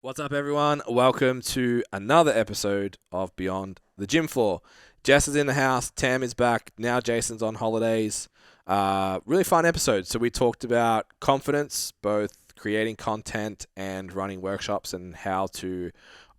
What's up, everyone? Welcome to another episode of Beyond the Gym Floor. Jess is in the house. Tam is back. Now Jason's on holidays. Really fun episode. So we talked about confidence, both creating content and running workshops and how to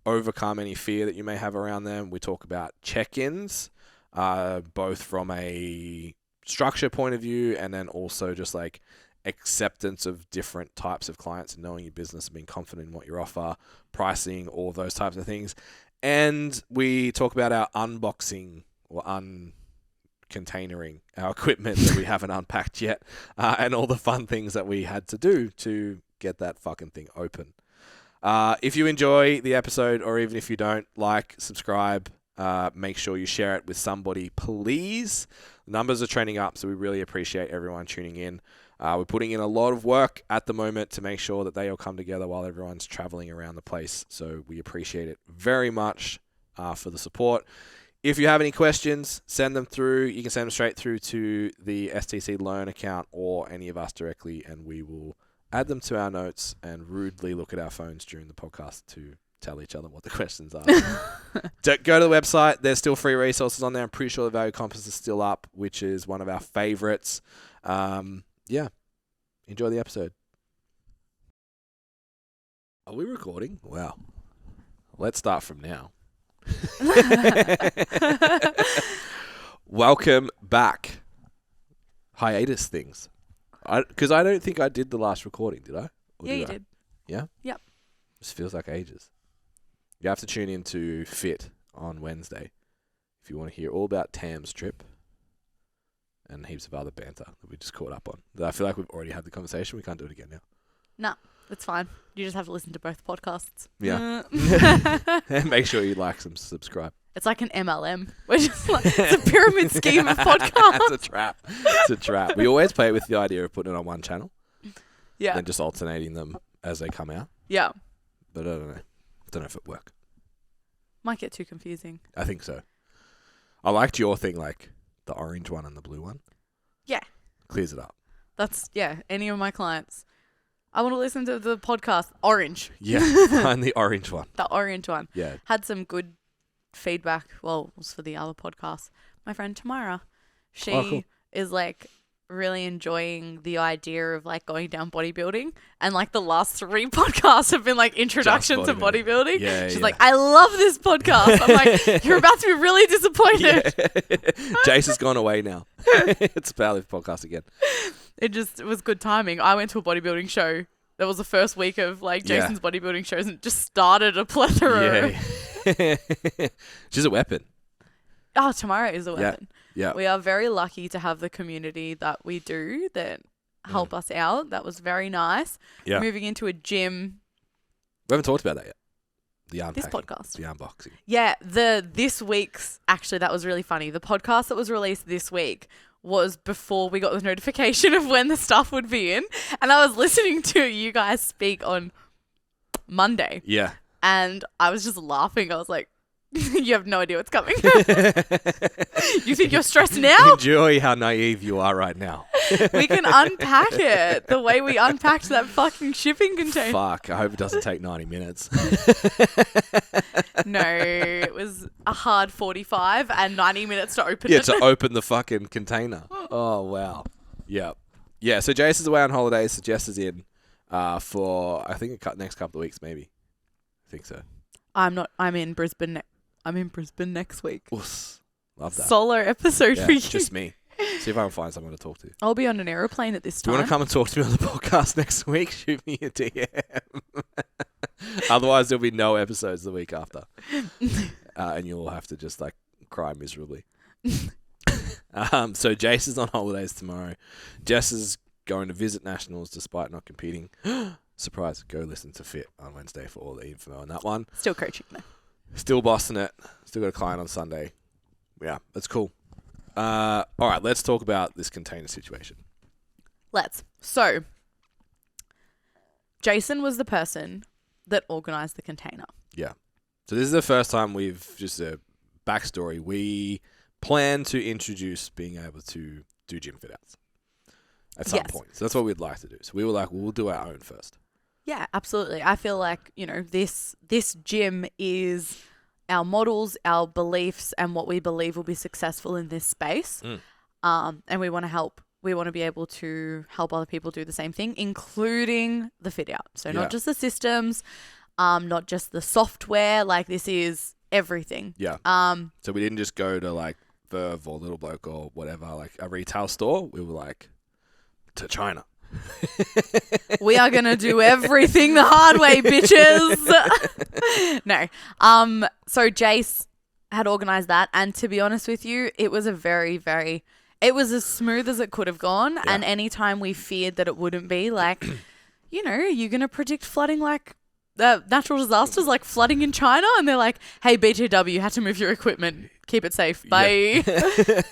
overcome any fear that you may have around them. We talk about check-ins, both from a structure point of view and then also just like acceptance of different types of clients and knowing your business and being confident in what you offer, pricing, all those types of things. And we talk about our unboxing or uncontainering our equipment that we haven't unpacked yet, and all the fun things that we had to do to get that fucking thing open. If you enjoy the episode, or even if you don't, like, subscribe, make sure you share it with somebody, please. The numbers are trending up, so we really appreciate everyone tuning in. We're putting in a lot of work at the moment to make sure that they all come together while everyone's traveling around the place. So we appreciate it very much for the support. If you have any questions, send them through. You can send them straight through to the STC Learn account or any of us directly, and we will add them to our notes and rudely look at our phones during the podcast to tell each other what the questions are. Go to the website. There's still free resources on there. I'm pretty sure the Value Compass is still up, which is one of our favorites. Yeah. Enjoy the episode. Are we recording? Wow. Let's start from now. Welcome back. Hiatus things. Because I don't think I did the last recording, did I? Yeah, you did. Yeah? Yep. This feels like ages. You have to tune in to Fit on Wednesday if you want to hear all about Tam's trip and heaps of other banter that we just caught up on. I feel like we've already had the conversation. We can't do it again now. No, that's fine. You just have to listen to both podcasts. Yeah. And make sure you like and subscribe. It's like an MLM. We're just like, it's a pyramid scheme of podcasts. It's a trap. It's a trap. We always play with the idea of putting it on one channel. Yeah. And just alternating them as they come out. Yeah. But I don't know. Don't know if it work. Might get too confusing. I think so. I liked your thing, like the orange one and the blue one. Yeah. Clears it up. That's, any of my clients. I want to listen to the podcast. Orange. Yeah. Find the orange one. The orange one. Yeah. Had some good feedback. Well, it was for the other podcast. My friend Tamara. She is like really enjoying the idea of like going down bodybuilding, and like the last 3 podcasts have been like introduction to bodybuilding. She's like, I love this podcast. I'm like, you're about to be really disappointed. Yeah. Jace has gone away now. It's a powerlifting podcast again. It was good timing. I went to a bodybuilding show. That was the first week of like Jason's bodybuilding shows, and it just started a plethora. Yeah. She's a weapon. Oh, Tamara is a weapon. Yeah. We are very lucky to have the community that we do that help us out. That was very nice. Yeah. Moving into a gym. We haven't talked about that yet. The unpacking. This podcast. The unboxing. Yeah. This week's, actually, that was really funny. The podcast that was released this week was before we got the notification of when the stuff would be in. And I was listening to you guys speak on Monday. Yeah. And I was just laughing. I was like, you have no idea what's coming. You think you're stressed now? Enjoy how naive you are right now. We can unpack it the way we unpacked that fucking shipping container. Fuck, I hope it doesn't take 90 minutes. No, it was a hard 45 and 90 minutes to open it. Yeah, to open the fucking container. Oh, wow. Yeah. Yeah, so Jason's away on holidays, so Jess is in for, I think, next couple of weeks, maybe. I think so. I'm in Brisbane. I'm in Brisbane next week. Oof, love that. Solo episode for you. Just me. See if I can find someone to talk to. I'll be on an aeroplane at this time. Do you want to come and talk to me on the podcast next week? Shoot me a DM. Otherwise, there'll be no episodes the week after. And you'll have to just like cry miserably. So Jace is on holidays tomorrow. Jess is going to visit nationals despite not competing. Surprise. Go listen to Fit on Wednesday for all the info on that one. Still coaching though. Still bossing it. Still got a client on Sunday. Yeah, that's cool. All right, let's talk about this container situation. So, Jason was the person that organized the container. Yeah. So this is the first time just a backstory. We plan to introduce being able to do gym fit outs at some point. So that's what we'd like to do. So we were like, we'll do our own first. Yeah, absolutely. I feel like, this gym is our models, our beliefs, and what we believe will be successful in this space. And we want to help. We want to be able to help other people do the same thing, including the fit out. So not just the systems, not just the software. Like, this is everything. Yeah. So we didn't just go to like Verve or Little Bloke or whatever, like a retail store. We were like to China. We are going to do everything the hard way, bitches. No. So Jace had organized that. And to be honest with you, it was a very, very, it was as smooth as it could have gone. Yeah. And anytime we feared that it wouldn't be, like, you're going to predict flooding like natural disasters like flooding in China, and they're like, hey, BJW, you had to move your equipment. Keep it safe. Bye. Yeah.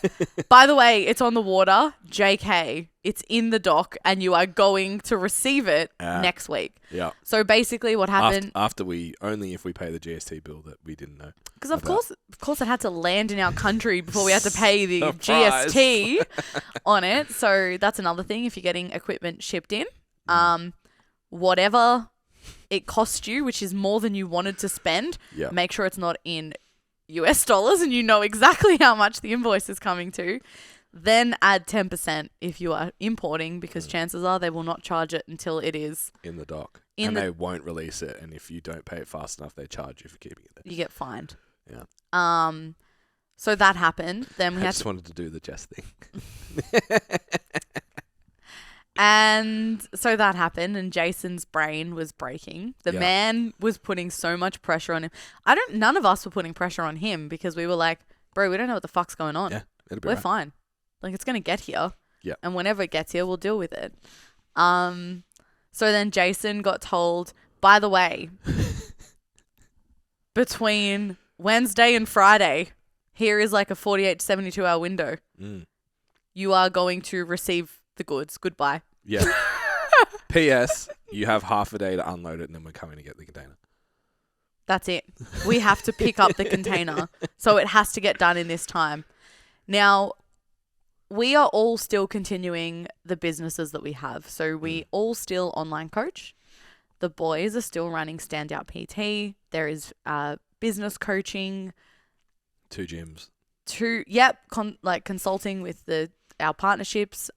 By the way, it's on the water. JK, it's in the dock, and you are going to receive it next week. Yeah. So basically what happened... Only if we pay the GST bill that we didn't know. Because of course it had to land in our country before we had to pay the GST on it. So that's another thing if you're getting equipment shipped in. Whatever it cost you, which is more than you wanted to spend, make sure it's not in US dollars and you know exactly how much the invoice is coming to. Then add 10% if you are importing, because chances are they will not charge it until it is in the dock. They won't release it, and if you don't pay it fast enough, they charge you for keeping it there. You get fined. Yeah. So that happened. Then we just wanted to do the Jess thing. And so that happened, and Jason's brain was breaking. The man was putting so much pressure on him. None of us were putting pressure on him, because we were like, bro, we don't know what the fuck's going on. Yeah, we're fine. Like, it's going to get here. Yeah. And whenever it gets here, we'll deal with it. So then Jason got told, by the way, between Wednesday and Friday, here is like a 48 to 72 hour window. You are going to receive the goods. Goodbye. Yeah. P.S. You have half a day to unload it, and then we're coming to get the container. That's it. We have to pick up the container. So it has to get done in this time. Now, we are all still continuing the businesses that we have. So we all still online coach. The boys are still running Standout PT. There is business coaching. 2 gyms. Consulting with our partnerships.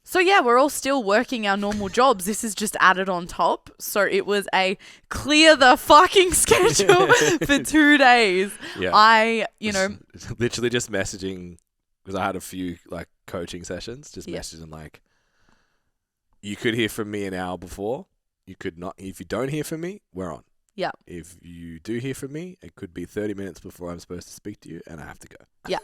So yeah, we're all still working our normal jobs. This is just added on top. So it was a clear the fucking schedule for 2 days. Yeah. Literally just messaging, because I had a few like coaching sessions, just messaging like, you could hear from me an hour before. You could not. If you don't hear from me, we're on. Yeah. If you do hear from me, it could be 30 minutes before I'm supposed to speak to you, and I have to go. Yeah.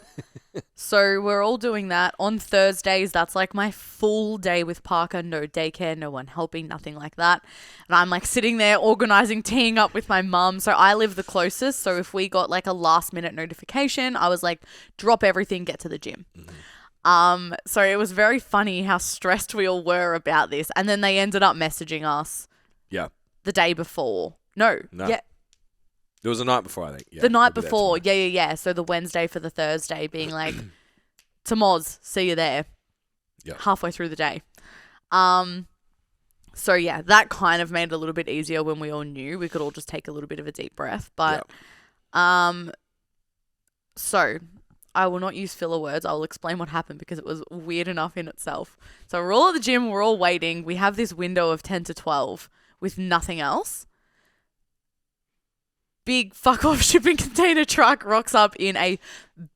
So we're all doing that. On Thursdays, that's like my full day with Parker. No daycare, no one helping, nothing like that. And I'm like sitting there organizing, teeing up with my mum. So I live the closest. So if we got like a last minute notification, I was like, drop everything, get to the gym. So it was very funny how stressed we all were about this. And then they ended up messaging us. Yeah. The day before. No. Yeah. It was the night before, I think. Yeah, the night before. Yeah. So the Wednesday for the Thursday being like, to Moz, see you there. Yeah. Halfway through the day. So yeah, that kind of made it a little bit easier when we all knew. We could all just take a little bit of a deep breath. But, so I will not use filler words. I will explain what happened, because it was weird enough in itself. So we're all at the gym. We're all waiting. We have this window of 10 to 12 with nothing else. Big fuck off shipping container truck rocks up in a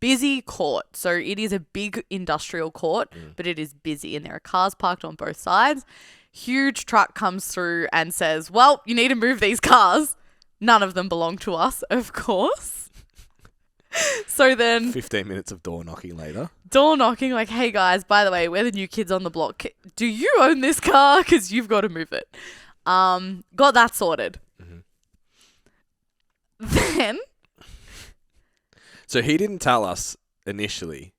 busy court. So it is a big industrial court, but it is busy, and there are cars parked on both sides. Huge truck comes through and says, well, you need to move these cars. None of them belong to us, of course. So then 15 minutes of door knocking later. Like, hey guys, by the way, we're the new kids on the block. Do you own this car? Because you've got to move it. Got that sorted. Then. So he didn't tell us initially.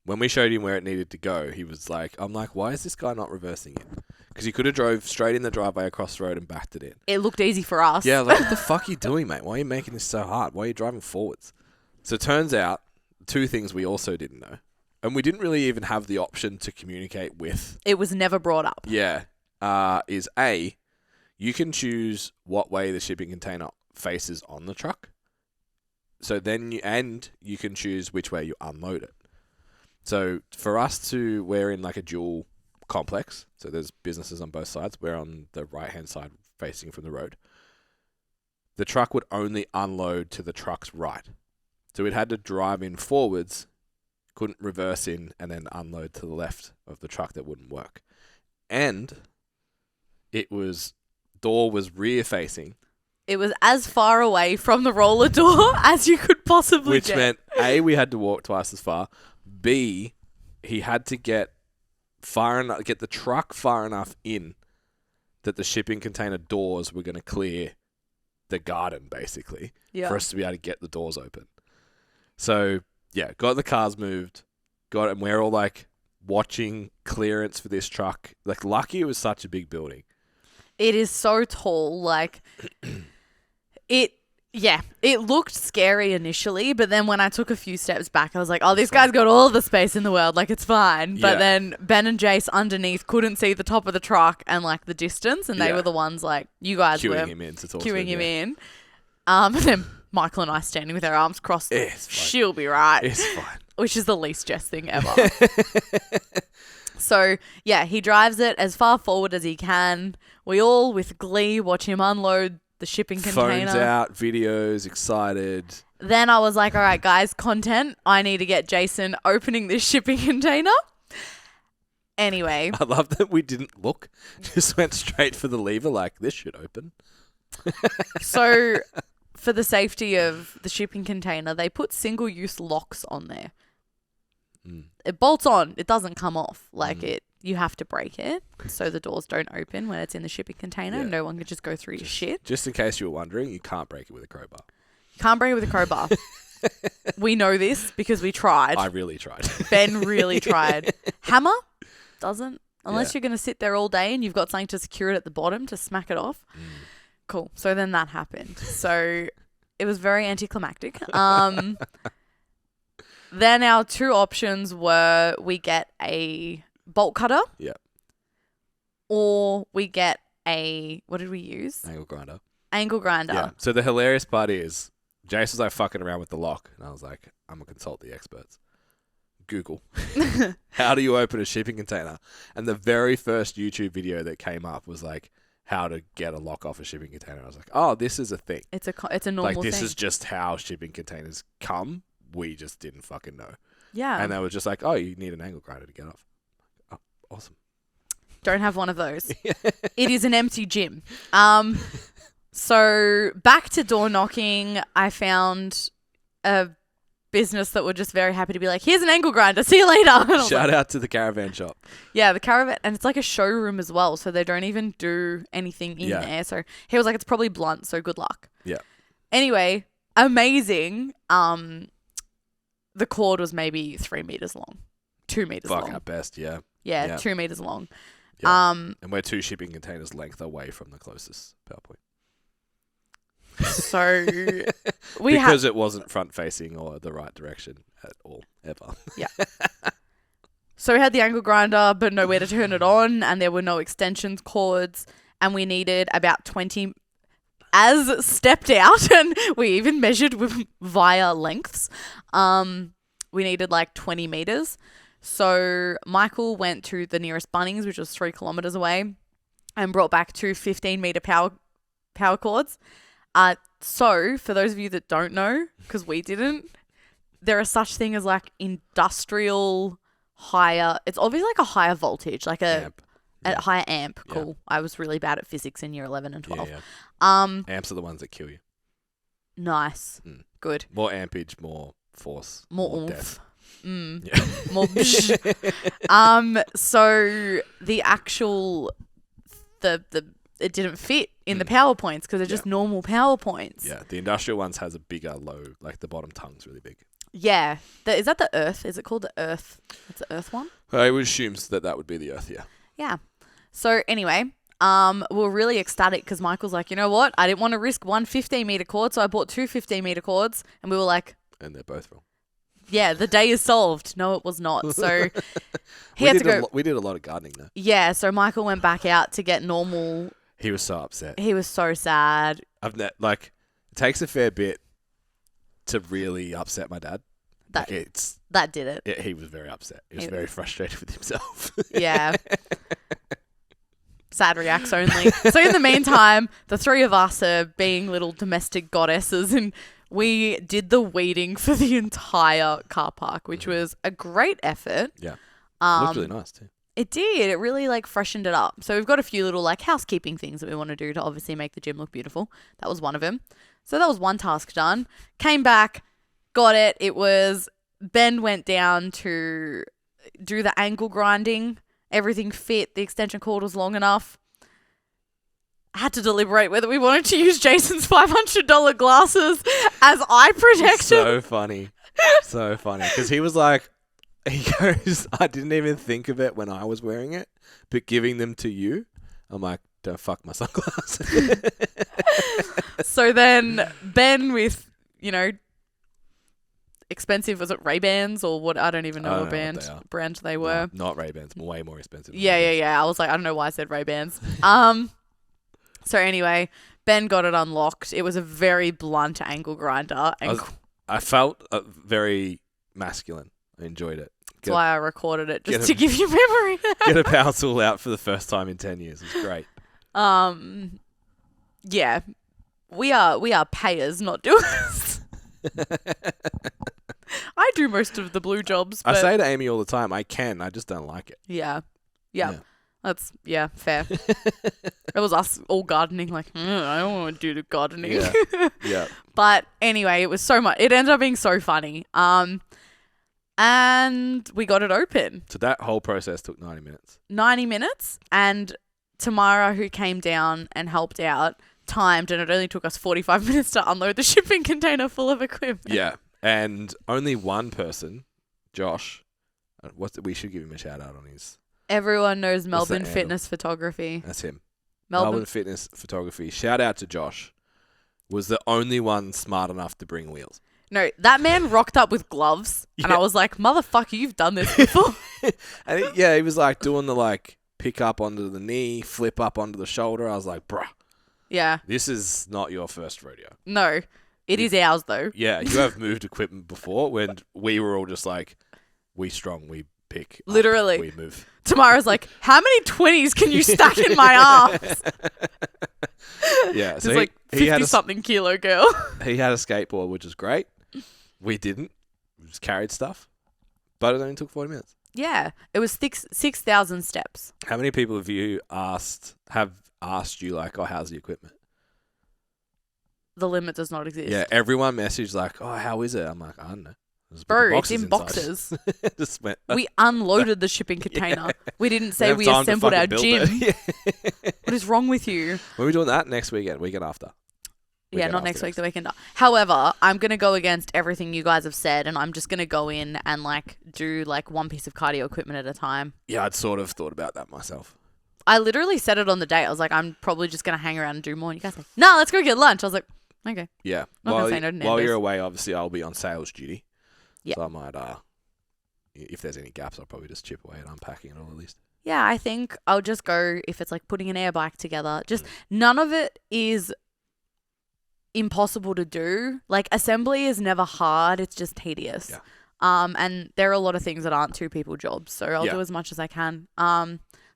When we showed him where it needed to go, he was like, I'm like, why is this guy not reversing it? Because he could have drove straight in the driveway across the road and backed it in. It looked easy for us. Yeah, like, what the fuck are you doing, mate? Why are you making this so hard? Why are you driving forwards? So it turns out 2 things we also didn't know. And we didn't really even have the option to communicate with. It was never brought up. Yeah. is A, you can choose what way the shipping container faces on the truck. So then you can choose which way you unload it. So for us we're in like a dual complex. So there's businesses on both sides. We're on the right-hand side facing from the road. The truck would only unload to the truck's right. So it had to drive in forwards, couldn't reverse in and then unload to the left of the truck. That wouldn't work. And door was rear facing. It was as far away from the roller door as you could possibly Which get. meant, A, we had to walk twice as far. B, he had to get the truck far enough in that the shipping container doors were going to clear the garden, basically, for us to be able to get the doors open. So, yeah, got the cars moved, and we're all like watching clearance for this truck. Like, lucky it was such a big building. It is so tall. Like, it looked scary initially, but then when I took a few steps back, I was like, oh, this guy's got all the space in the world. Like, it's fine. But then Ben and Jace underneath couldn't see the top of the truck and, like, the distance, and they were the ones, like, you guys were queuing him in to talk to him. Queuing him in. And then Michael and I standing with our arms crossed. It's fine. She'll be right. It's fine. Which is the least Jess thing ever. So, yeah, he drives it as far forward as he can. We all, with glee, watch him unload the shipping container. Phones out, videos, excited. Then I was like, all right, guys, content. I need to get Jason opening this shipping container. Anyway. I love that we didn't look. Just went straight for the lever like, this should open. So, for the safety of the shipping container, they put single-use locks on there. It bolts on. It doesn't come off. You have to break it so the doors don't open when it's in the shipping container. Yeah. No one can just go through your shit. Just in case you were wondering, you can't break it with a crowbar. You can't break it with a crowbar. We know this because we tried. I really tried. Ben really tried. Hammer? Doesn't. Unless you're going to sit there all day and you've got something to secure it at the bottom to smack it off. Cool. So then that happened. So it was very anticlimactic. Then our two options were we get a bolt cutter. Yeah. Or we get what did we use? Angle grinder. Angle grinder. Yeah. So the hilarious part is, Jace was like fucking around with the lock. And I was like, I'm going to consult the experts. Google. How do you open a shipping container? And the very first YouTube video that came up was like, how to get a lock off a shipping container. I was like, oh, this is a thing. It's a normal thing. Like, this is just how shipping containers come. We just didn't fucking know. Yeah. And they were just like, oh, you need an angle grinder to get off. Oh, awesome. Don't have one of those. It is an empty gym. So back to door knocking, I found a business that were just very happy to be like, here's an angle grinder. See you later. Shout out to the caravan shop. Yeah, the caravan. And it's like a showroom as well. So they don't even do anything in there. So he was like, it's probably blunt. So good luck. Yeah. Anyway, amazing. The cord was maybe 3 meters long, 2 meters long. Fuck, at best, yeah. Yeah, 2 meters long. Yeah. And we're 2 shipping containers length away from the closest PowerPoint. So because it wasn't front facing or the right direction at all, ever. Yeah. So we had the angle grinder, but nowhere to turn it on, and there were no extension cords, and we needed about 20 as stepped out, and we even measured via lengths. We needed like 20 meters. So Michael went to the nearest Bunnings, which was 3 kilometers away, and brought back 2 15-meter power cords. So for those of you that don't know, because we didn't, there are such thing as like industrial higher. It's obviously like a higher voltage, like a higher amp. Cool. Yeah. I was really bad at physics in year 11 and 12. Yeah. Amps are the ones that kill you. Nice. Good. More ampage, more force, more oomph. Death. Yeah. More so the actual it didn't fit in the PowerPoints because they're just normal PowerPoints. Yeah, the industrial ones has a bigger low, like the bottom tongue's really big. Yeah. Is that the Earth? Is it called the Earth? It's the Earth one? I would assume that would be the Earth, yeah. Yeah. So anyway, we were really ecstatic because Michael's like, you know what? I didn't want to risk one 15-meter cord, so I bought 2 15-meter cords, and we were like... And they're both wrong. Yeah, the day is solved. No, it was not. So he we had did to go. we did a lot of gardening though. Yeah, so Michael went back out to get normal. He was so upset. He was so sad. It takes a fair bit to really upset my dad. That did it. Yeah, he was very upset. He was very frustrated with himself. Yeah. Sad reacts only. So in the meantime, the three of us are being little domestic goddesses, and we did the weeding for the entire car park, which was a great effort. Yeah. It looked really nice too. It did. It really freshened it up. So we've got a few little housekeeping things that we want to do to obviously make the gym look beautiful. That was one of them. So that was one task done. Came back, got it. It was Ben went down to do the ankle grinding. Everything fit. The extension cord was long enough. Had to deliberate whether we wanted to use Jason's $500 glasses as eye protection. So funny. So funny. Because he was like, he goes, I didn't even think of it when I was wearing it, but giving them to you, I'm like, don't fuck my sunglasses. So then Ben with, expensive, was it Ray-Bans or what? I don't even know what brand they were. No, not Ray-Bans, way more expensive. Yeah. I was like, I don't know why I said Ray-Bans. So anyway, Ben got it unlocked. It was a very blunt angle grinder. I felt very masculine. I enjoyed it. That's why I recorded it, just to give you memory. Get a power tool out for the first time in 10 years. It's great. Yeah. We are payers, not doers. I do most of the blue jobs. But I say to Amy all the time, I just don't like it. Yeah. That's, fair. It was us all gardening, I don't want to do the gardening. Yeah. But anyway, it was so much. It ended up being so funny. And we got it open. So that whole process took 90 minutes. 90 minutes. And Tamara, who came down and helped out, timed, and it only took us 45 minutes to unload the shipping container full of equipment. Yeah. And only one person, Josh, we should give him a shout out on his. Everyone knows Melbourne Fitness Photography. That's him. Melbourne Fitness Photography. Shout out to Josh. Was the only one smart enough to bring wheels. No, that man rocked up with gloves, and I was like, motherfucker, you've done this before. And he was like doing the pick up onto the knee, flip up onto the shoulder. I was like, bruh. Yeah. This is not your first rodeo. No, it is ours though. Yeah, you have moved equipment before when we were all just like, we strong, we pick. Literally. Up, we move. Tamara's like, how many 20s can you stack in my arms? Yeah. So it's 50-something kilo girl. He had a skateboard, which is great. We didn't. We just carried stuff. But it only took 40 minutes. Yeah. It was 6,000 steps. How many people have asked you, how's the equipment? The limit does not exist. Yeah, everyone messaged how is it? I'm like, I don't know. Bro, it's in boxes. We unloaded the shipping container. Yeah. We didn't say we assembled our gym. What is wrong with you? When are we doing that next weekend? Weekend after. Not next week, the weekend after. However, I'm going to go against everything you guys have said, and I'm just going to go in and do one piece of cardio equipment at a time. Yeah, I'd sort of thought about that myself. I literally said it on the date. I was like, I'm probably just going to hang around and do more. And you guys were like, no, let's go get lunch. I was like, okay. Yeah. While you're away, obviously, I'll be on sales duty. Yeah. So I might, if there's any gaps, I'll probably just chip away at unpacking it all at least. Yeah, I think I'll just go if it's putting an air bike together. Just none of it is impossible to do. Assembly is never hard. It's just tedious. Yeah. And there are a lot of things that aren't two people jobs. So I'll do as much as I can.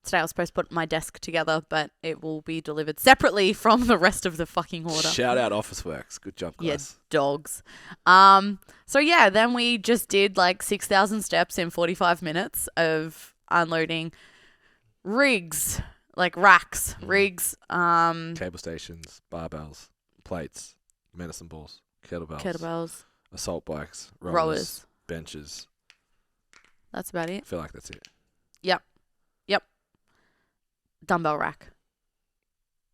Today I was supposed to put my desk together, but it will be delivered separately from the rest of the fucking order. Shout out Officeworks. Good job, guys. Yeah, dogs. So yeah, then we just did 6,000 steps in 45 minutes of unloading rigs, racks, rigs, cable stations, barbells, plates, medicine balls, kettlebells, assault bikes, rowers, benches. That's about it. I feel like that's it. Yep. Dumbbell rack.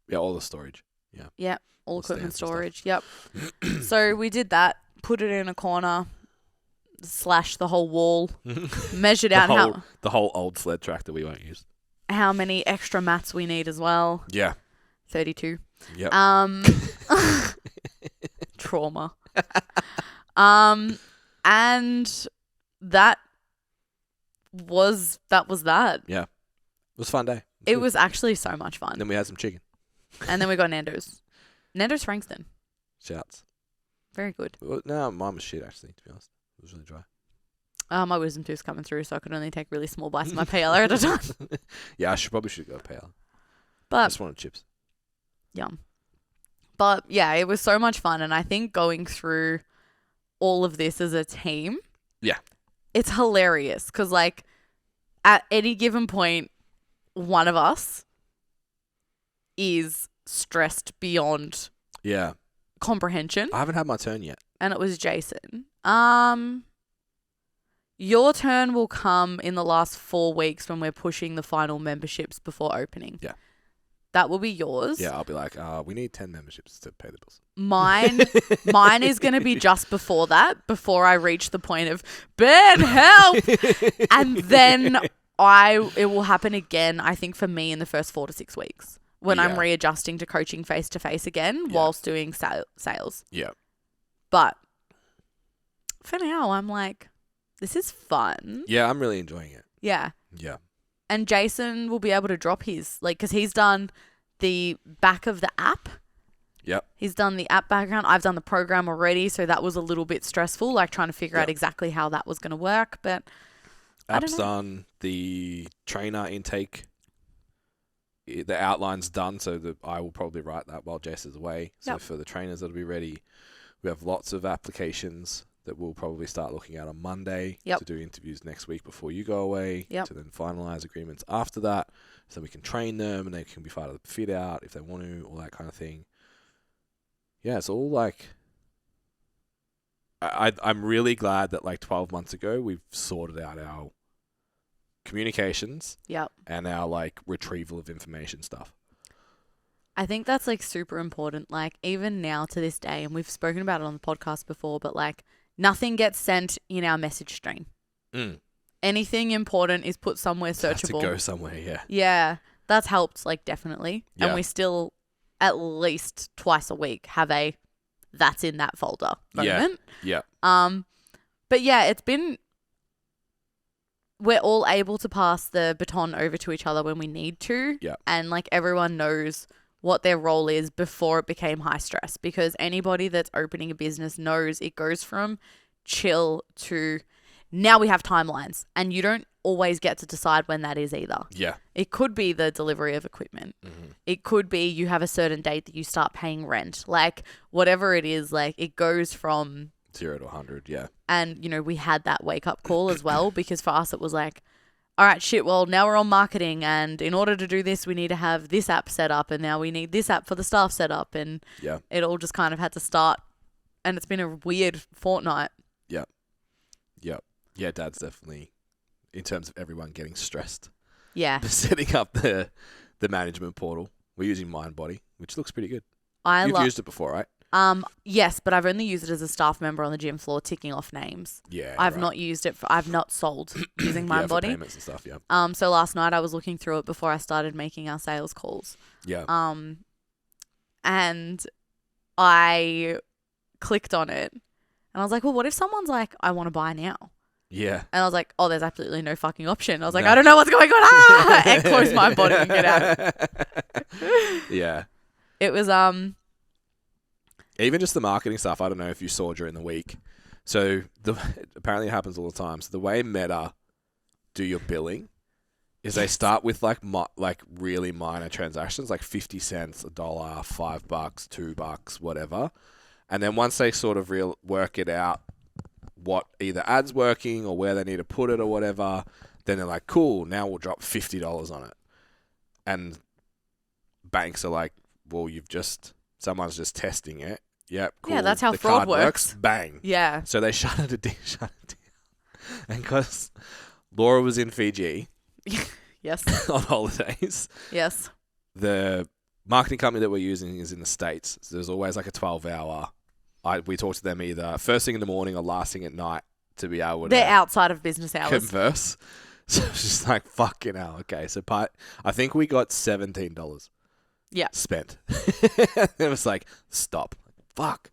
Yeah, all the storage. Yeah. Yep. All equipment storage. Yep. So we did that, put it in a corner, slashed the whole wall, measured out the whole old sled tractor we won't use. How many extra mats we need as well. Yeah. 32. Yep. Trauma. And that was that. Yeah. It was a fun day. It good. was actually so much fun. And then we had some chicken. And then we got Nando's. Nando's Frankston. Shouts. Very good. Well, no, mine was shit, actually, to be honest. It was really dry. My wisdom tooth's coming through, so I could only take really small bites of my paella at a time. Yeah, I probably should go paella. I But just wanted chips. yum. But yeah, it was so much fun. And I think going through all of this as a team. Yeah. It's hilarious because, like, at any given point, one of us is stressed beyond Yeah. comprehension. I haven't had my turn yet. And it was Jason. Your turn will come in the last 4 weeks when we're pushing the final memberships before opening. Yeah. That will be yours. Yeah, I'll be like, we need 10 memberships to pay the bills. Mine is going to be just before that, before I reach the point of, Ben, help! And then it will happen again, I think, for me in the first 4 to 6 weeks when I'm readjusting to coaching face-to-face again whilst doing sales. Yeah. But for now, I'm like, this is fun. Yeah, I'm really enjoying it. Yeah. Yeah. And Jason will be able to drop his, like, because he's done the back of the app. Yep. He's done the app background. I've done the program already, so that was a little bit stressful, like trying to figure out exactly how that was going to work. But app's done, the trainer intake, the outline's done, so I will probably write that while Jess is away. So for the trainers that'll be ready, we have lots of applications that we'll probably start looking at on Monday to do interviews next week before you go away, to then finalise agreements after that, so we can train them and they can be part of the fit out if they want to, all that kind of thing. Yeah, it's all like, I'm really glad that like 12 months ago we've sorted out our communications and our like retrieval of information stuff. I think that's like super important. Like even now to this day, and we've spoken about it on the podcast before, but like nothing gets sent in our message stream. Anything important is put somewhere searchable. To go somewhere, yeah. Yeah, that's helped, like, definitely. Yeah. And we still, at least twice a week, have a that's in that folder moment. Yeah. But yeah, it's been, we're all able to pass the baton over to each other when we need to. Yeah. And, like, everyone knows what their role is before it became high stress, because anybody that's opening a business knows it goes from chill to now we have timelines, and you don't always get to decide when that is either. Yeah. It could be the delivery of equipment. It could be you have a certain date that you start paying rent. Like whatever it is, like it goes from 0 to 100. Yeah. And, you know, we had that wake up call as well, because for us it was like, all right, shit, well, now we're on marketing, and in order to do this, we need to have this app set up, and now we need this app for the staff set up, and it all just kind of had to start, and it's been a weird fortnight. Yeah. Yeah, Dad's definitely, in terms of everyone getting stressed. Yeah. Setting up the management portal. We're using MindBody, which looks pretty good. You've used it before, right? Yes, but I've only used it as a staff member on the gym floor, ticking off names. Yeah, I've not used it I've not sold using MindBody. For payments and stuff, yeah. So last night I was looking through it before I started making our sales calls. Yeah. And I clicked on it, and I was like, well, what if someone's like, I want to buy now? Yeah. And I was like, oh, there's absolutely no fucking option. I was like, I don't know what's going on. And close my body and get out. Yeah. It was even just the marketing stuff. I don't know if you saw during the week. So apparently it happens all the time. So the way Meta do your billing is they start with like really minor transactions, like 50 cents, $1, $5, $2, whatever. And then once they sort of work it out, what either ads working or where they need to put it or whatever, then they're like, cool, now we'll drop $50 on it. And banks are like, well, someone's just testing it. Yep, cool. Yeah, that's how the fraud card works. Bang. Yeah. So they shut it down. And because Laura was in Fiji Yes. on holidays, Yes. the marketing company that we're using is in the States. So there's always like a 12-hour. We talk to them either first thing in the morning or last thing at night to be able to. They're outside of business hours. Converse. So it's just like, fucking hell. Okay, so I think we got $17 spent. It was like, stop. Fuck.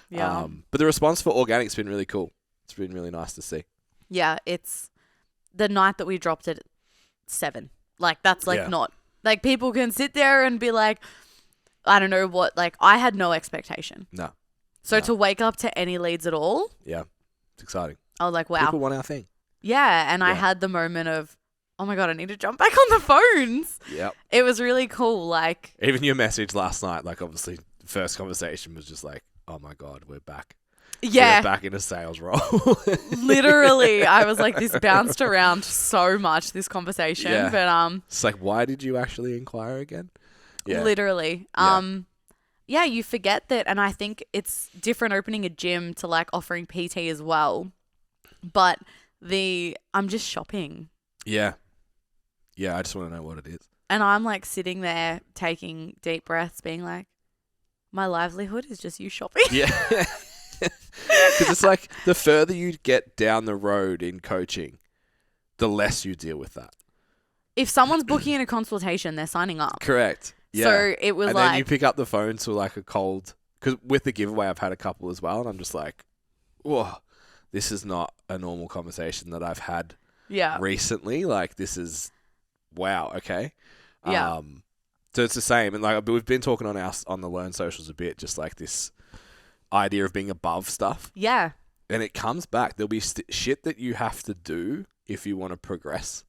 Yeah. But the response for organic's been really cool. It's been really nice to see. Yeah, it's the night that we dropped it at 7. Like, that's like not, like, people can sit there and be like, I don't know what, like, I had no expectation. No. So to wake up to any leads at all. Yeah. It's exciting. I was like, wow. People want our thing. Yeah. And I had the moment of, oh my God, I need to jump back on the phones. Yep. It was really cool. Like, even your message last night, like, obviously, the first conversation was just like, oh my God, we're back. Yeah. We're back in a sales role. Literally, I was like, this bounced around so much, this conversation. Yeah. But it's like, why did you actually inquire again? Yeah. Literally. Yeah, you forget that, and I think it's different opening a gym to like offering PT as well. But I'm just shopping. Yeah. Yeah, I just want to know what it is. And I'm like sitting there taking deep breaths, being like, my livelihood is just you shopping. Yeah. Because it's like the further you get down the road in coaching, the less you deal with that. If someone's booking in a consultation, they're signing up. Correct. Yeah. So it was and then you pick up the phone to like a cold, because with the giveaway, I've had a couple as well, and I'm just like, whoa, this is not a normal conversation that I've had recently. Like, this is, wow, okay. Yeah. So it's the same, and like we've been talking on the Learn Socials a bit, just like this idea of being above stuff. Yeah. And it comes back. There'll be shit that you have to do if you want to progress,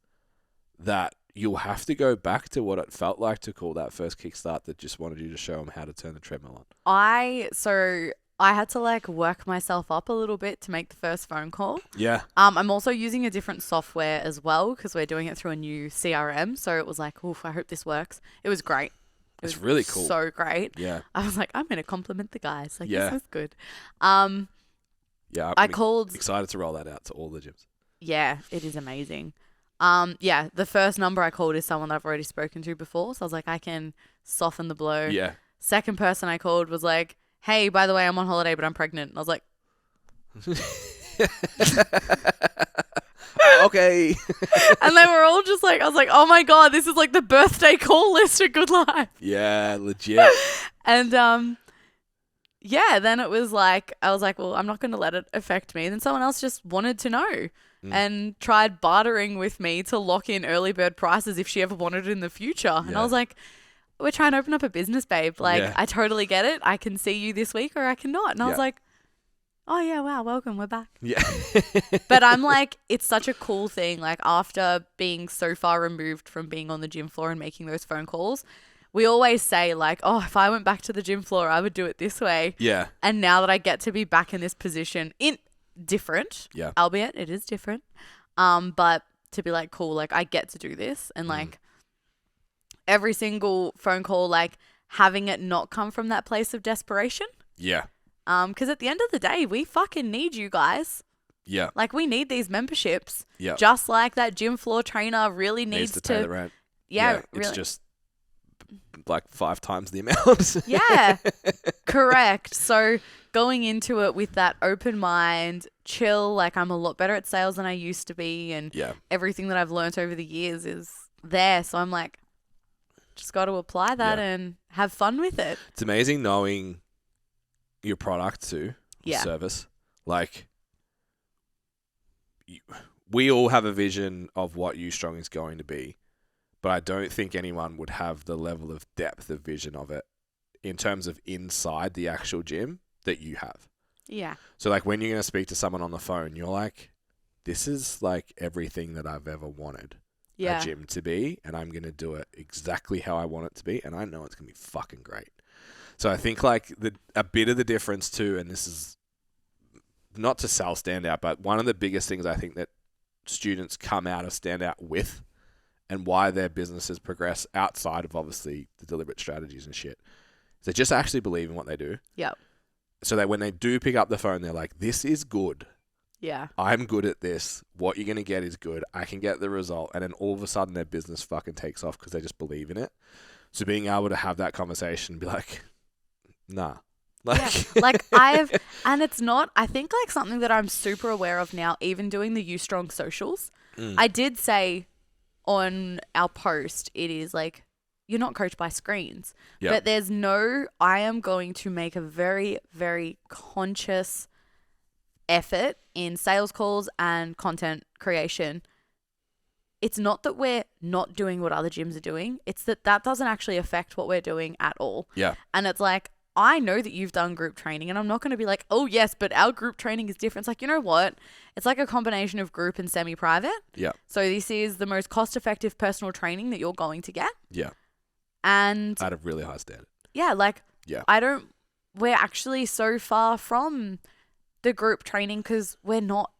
that you'll have to go back to what it felt like to call that first kickstart that just wanted you to show them how to turn the treadmill on. I had to like work myself up a little bit to make the first phone call. Yeah. I'm also using a different software as well because we're doing it through a new CRM. So it was like, oof, I hope this works. It was great. It's really cool. So great. Yeah. I was like, I'm going to compliment the guys. Like, Yeah. this is good. Yeah. I called. Excited to roll that out to all the gyms. Yeah, it is amazing. Yeah, the first number I called is someone that I've already spoken to before. So I was like, I can soften the blow. Yeah. Second person I called was like, hey, by the way, I'm on holiday, but I'm pregnant. And I was like, okay. And they were all just like, I was like, oh my God, this is like the birthday call list for Good Life. Yeah, legit. And yeah, then it was like, I was like, well, I'm not going to let it affect me. And then someone else just wanted to know and tried bartering with me to lock in early bird prices if she ever wanted it in the future. And Yeah. I was like, we're trying to open up a business, babe. Like, Yeah. I totally get it. I can see you this week or I cannot. And I was like, oh yeah, wow, welcome. We're back. Yeah. But I'm like, it's such a cool thing. Like, after being so far removed from being on the gym floor and making those phone calls, we always say like, oh, if I went back to the gym floor, I would do it this way. Yeah. And now that I get to be back in this position, different, albeit it is different, but to be like, cool, like I get to do this. And like every single phone call, like having it not come from that place of desperation. Yeah. Because at the end of the day, we fucking need you guys. Yeah. Like, we need these memberships. Yeah. Just like that gym floor trainer really needs to pay the rent. Yeah, It's really. just like 5 times the amount. Yeah, correct. So going into it with that open mind, chill, like I'm a lot better at sales than I used to be, and everything that I've learned over the years is there. So I'm like, just got to apply that and have fun with it. It's amazing knowing your product too, service. Like, we all have a vision of what Ustrong is going to be, but I don't think anyone would have the level of depth of vision of it in terms of inside the actual gym that you have. Yeah. So like when you're going to speak to someone on the phone, you're like, this is like everything that I've ever wanted a gym to be, and I'm going to do it exactly how I want it to be, and I know it's going to be fucking great. So I think like a bit of the difference too, and this is not to sell Standout, but one of the biggest things I think that students come out of Standout with, and why their businesses progress outside of obviously the deliberate strategies and shit, is they just actually believe in what they do. Yep. So that when they do pick up the phone, they're like, this is good. Yeah. I'm good at this. What you're going to get is good. I can get the result. And then all of a sudden their business fucking takes off because they just believe in it. So being able to have that conversation and be like, nah. Like and it's not, I think like something that I'm super aware of now, even doing the Ustrong socials. I did say on our post, it is like, you're not coached by screens. Yep. But I am going to make a very, very conscious effort in sales calls and content creation, it's not that we're not doing what other gyms are doing. It's that doesn't actually affect what we're doing at all. Yeah. And it's like, I know that you've done group training, and I'm not going to be like, oh, yes, but our group training is different. It's like, you know what? It's like a combination of group and semi-private. Yeah. So this is the most cost-effective personal training that you're going to get. Yeah. And At a really high standard. yeah, like, Yeah. we're actually so far from the group training because we're not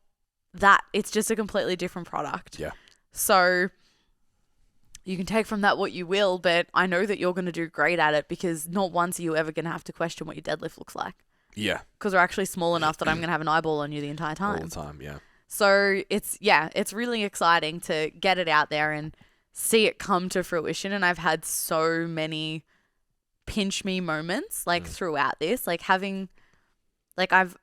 that. It's just a completely different product. Yeah. So you can take from that what you will, but I know that you're going to do great at it because not once are you ever going to have to question what your deadlift looks like. Yeah. Because we're actually small enough that I'm going to have an eyeball on you the entire time. All the time, yeah. So it's really exciting to get it out there and see it come to fruition. And I've had so many pinch me moments like throughout this, like having, like I've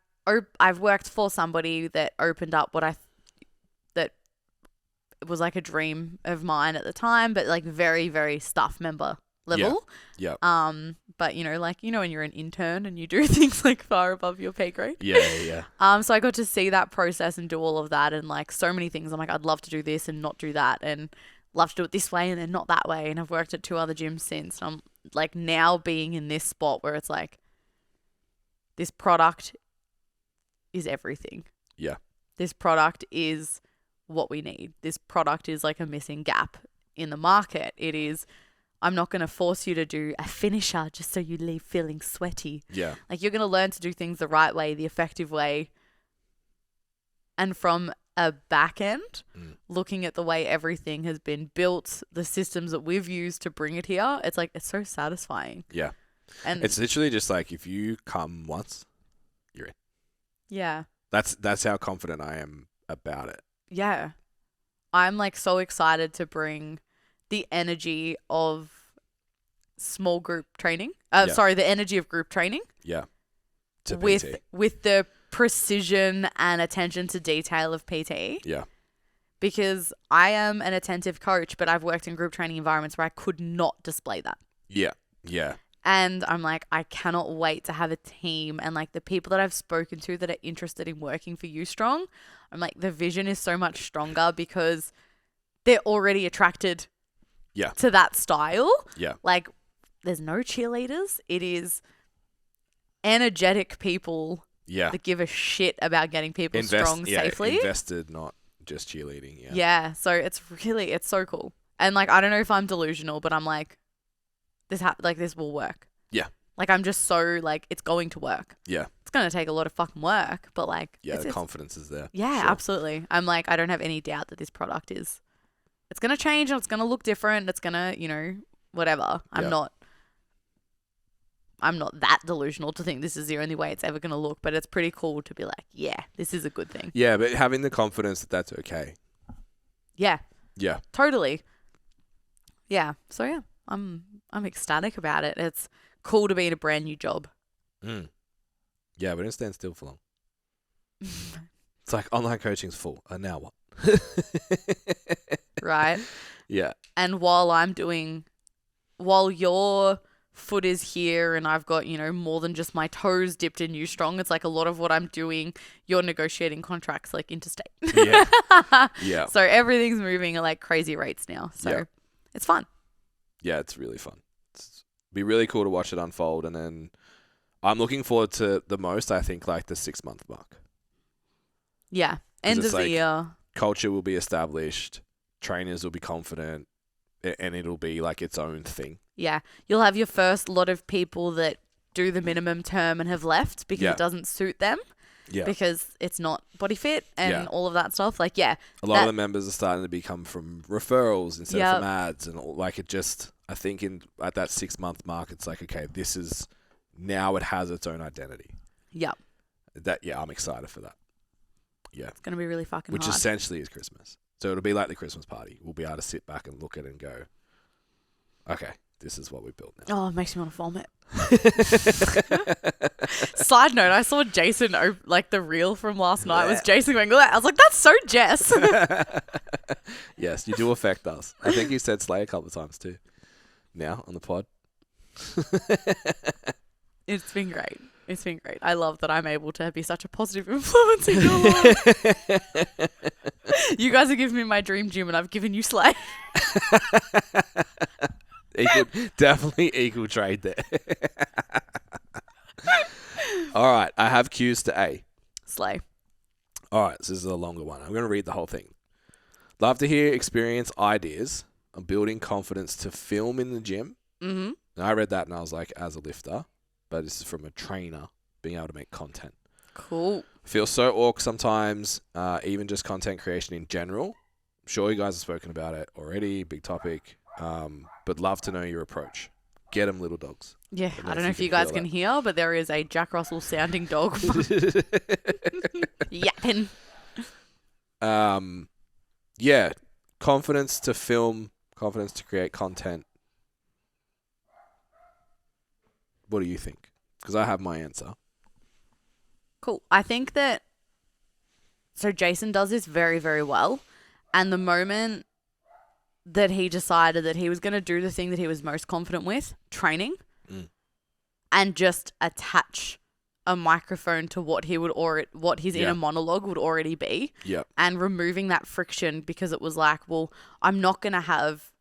worked for somebody that opened up that was like a dream of mine at the time, but like very, very staff member level. Yeah. But like, when you're an intern and you do things like far above your pay grade. Yeah. So I got to see that process and do all of that and like so many things. I'm like, I'd love to do this and not do that and love to do it this way and then not that way. And I've worked at 2 other gyms since. And I'm like now being in this spot where it's like, this product is everything. Yeah. This product is what we need. This product is like a missing gap in the market. It is, I'm not going to force you to do a finisher just so you leave feeling sweaty. Yeah. Like you're going to learn to do things the right way, the effective way. And from a back end, looking at the way everything has been built, the systems that we've used to bring it here, it's like, it's so satisfying. Yeah. And it's literally just like if you come once, you're in. yeah. That's how confident I am about it. Yeah. I'm like so excited to bring the energy of small group training. Sorry, the energy of group training. Yeah. To with PT. with the precision and attention to detail of PT. Yeah. Because I am an attentive coach, but I've worked in group training environments where I could not display that. Yeah. Yeah. And I'm like, I cannot wait to have a team and like the people that I've spoken to that are interested in working for Ustrong. I'm like, the vision is so much stronger because they're already attracted to that style. Yeah. Like there's no cheerleaders. It is energetic people that give a shit about getting people strong safely. Invested, not just cheerleading. Yeah. Yeah. So it's so cool. And like, I don't know if I'm delusional, but I'm like, this will work. Yeah. Like I'm just so like, it's going to work. Yeah. It's going to take a lot of fucking work, but like. Yeah, the confidence is there. Yeah, sure. Absolutely. I'm like, I don't have any doubt that this product is, it's going to change and it's going to look different. It's going to, whatever. I'm not that delusional to think this is the only way it's ever going to look, but it's pretty cool to be like, yeah, this is a good thing. Yeah, but having the confidence that that's okay. Yeah. Yeah. Totally. Yeah. So yeah, I'm ecstatic about it. It's cool to be in a brand new job. Yeah, we don't stand still for long. It's like online coaching's full. And now what? Right? Yeah. And while your foot is here and I've got, more than just my toes dipped in Ustrong, it's like a lot of what I'm doing, you're negotiating contracts like interstate. Yeah. Yeah. So everything's moving at like crazy rates now. So it's fun. Yeah, it's really fun. It's be really cool to watch it unfold. And then I'm looking forward to the most, I think, like the 6-month mark. Yeah. End of the year. Culture will be established. Trainers will be confident. And it'll be like its own thing. Yeah. You'll have your first lot of people that do the minimum term and have left because it doesn't suit them. Yeah. Because it's not body fit and all of that stuff. Like, yeah. A lot of the members are starting to become from referrals instead of from ads. And like it just, I think at that 6-month mark, it's like, okay, this is, now it has its own identity. Yeah. I'm excited for that. Yeah. It's going to be really fucking Which hard. essentially is Christmas. So it'll be like the Christmas party. We'll be able to sit back and look at it and go, okay, this is what we built now. Oh, it makes me want to vomit. Side note, I saw Jason, like the reel from last night was Jason going, I was like, that's so Jess. Yes, you do affect us. I think you said slay a couple of times too. Now on the pod. It's been great. It's been great. I love that I'm able to be such a positive influence in your life. You guys are giving me my dream gym and I've given you Slay. Definitely equal trade there. All right, I have Q's to A. Slay. All right, so this is a longer one. I'm going to read the whole thing. Love to hear experience ideas on building confidence to film in the gym. Mm-hmm. And I read that and I was like, as a lifter, but this is from a trainer being able to make content. Cool. Feel so awkward sometimes, even just content creation in general. I'm sure you guys have spoken about it already, big topic, but love to know your approach. Get them, little dogs. Yeah, I don't know if you guys can hear, but there is a Jack Russell sounding dog. Yapping. Yeah, confidence to film, confidence to create content. What do you think? Because I have my answer. Cool. I think that, so Jason does this very, very well. And the moment that he decided that he was going to do the thing that he was most confident with, training, and just attach a microphone to what he would what his inner monologue would already be, and removing that friction, because it was like, well, I'm not going to have,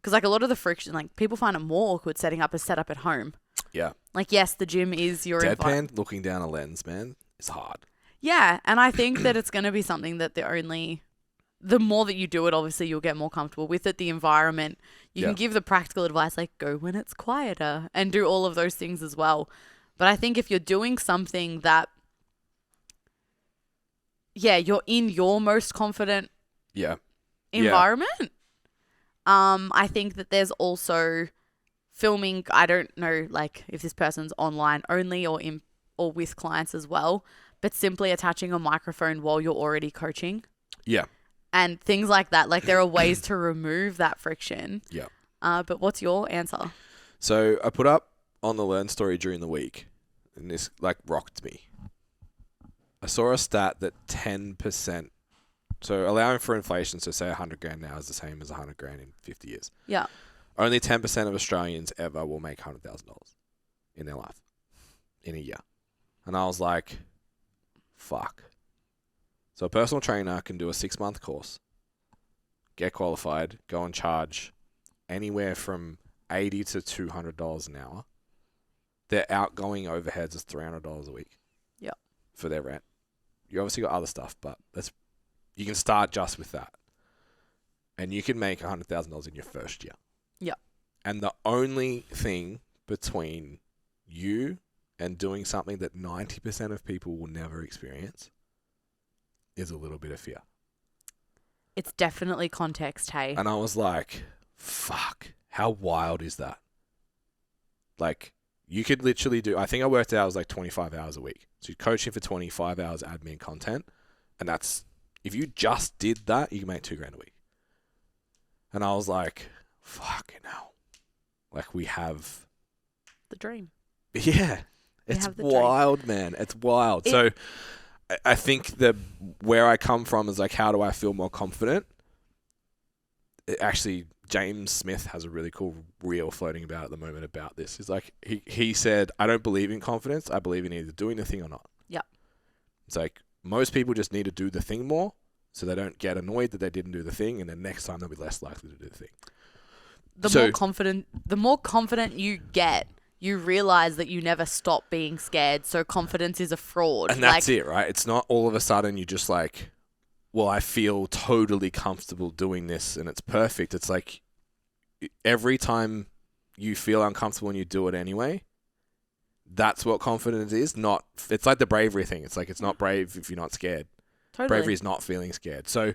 because like a lot of the friction, like people find it more awkward setting up a setup at home. Yeah. Like, yes, the gym is your deadpan looking down a lens, man, is hard. Yeah, and I think that it's going to be something that the more that you do it, obviously you'll get more comfortable with it. The environment, you can give the practical advice like go when it's quieter and do all of those things as well. But I think if you're doing something that, you're in your most confident environment, I think that there's also filming. I don't know, like if this person's online only or with clients as well, but simply attaching a microphone while you're already coaching. Yeah. And things like that. Like there are ways to remove that friction. Yeah. But what's your answer? So I put up on the Learn story during the week, and this like rocked me. I saw a stat that 10%, so allowing for inflation, so say 100 grand now is the same as 100 grand in 50 years. Yeah. Only 10% of Australians ever will make $100,000 in their life in a year. And I was like, fuck. So a personal trainer can do a 6-month course, get qualified, go and charge anywhere from $80 to $200 an hour. Their outgoing overheads is $300 a week. Yeah. For their rent. You obviously got other stuff, but you can start just with that. And you can make $100,000 in your first year. Yeah. And the only thing between you and doing something that 90% of people will never experience is a little bit of fear. It's definitely context, hey? And I was like, fuck, how wild is that? Like, you could literally do, I think I worked out it was like 25 hours a week. So you're coaching for 25 hours admin content. And that's, if you just did that, you can make $2,000 a week. And I was like, fucking hell. Like, we have the dream. Yeah. It's wild, dream. Man. It's wild. So I think where I come from is like, how do I feel more confident? Actually, James Smith has a really cool reel floating about at the moment about this. He's like, he said, I don't believe in confidence. I believe in either doing the thing or not. Yeah. It's like most people just need to do the thing more so they don't get annoyed that they didn't do the thing, and then next time they'll be less likely to do the thing. The more confident you get, you realize that you never stop being scared. So confidence is a fraud. And that's it, right? It's not all of a sudden you just like, well, I feel totally comfortable doing this and it's perfect. It's like every time you feel uncomfortable and you do it anyway, that's what confidence is. It's like the bravery thing. It's like, it's not brave if you're not scared. Totally. Bravery is not feeling scared. So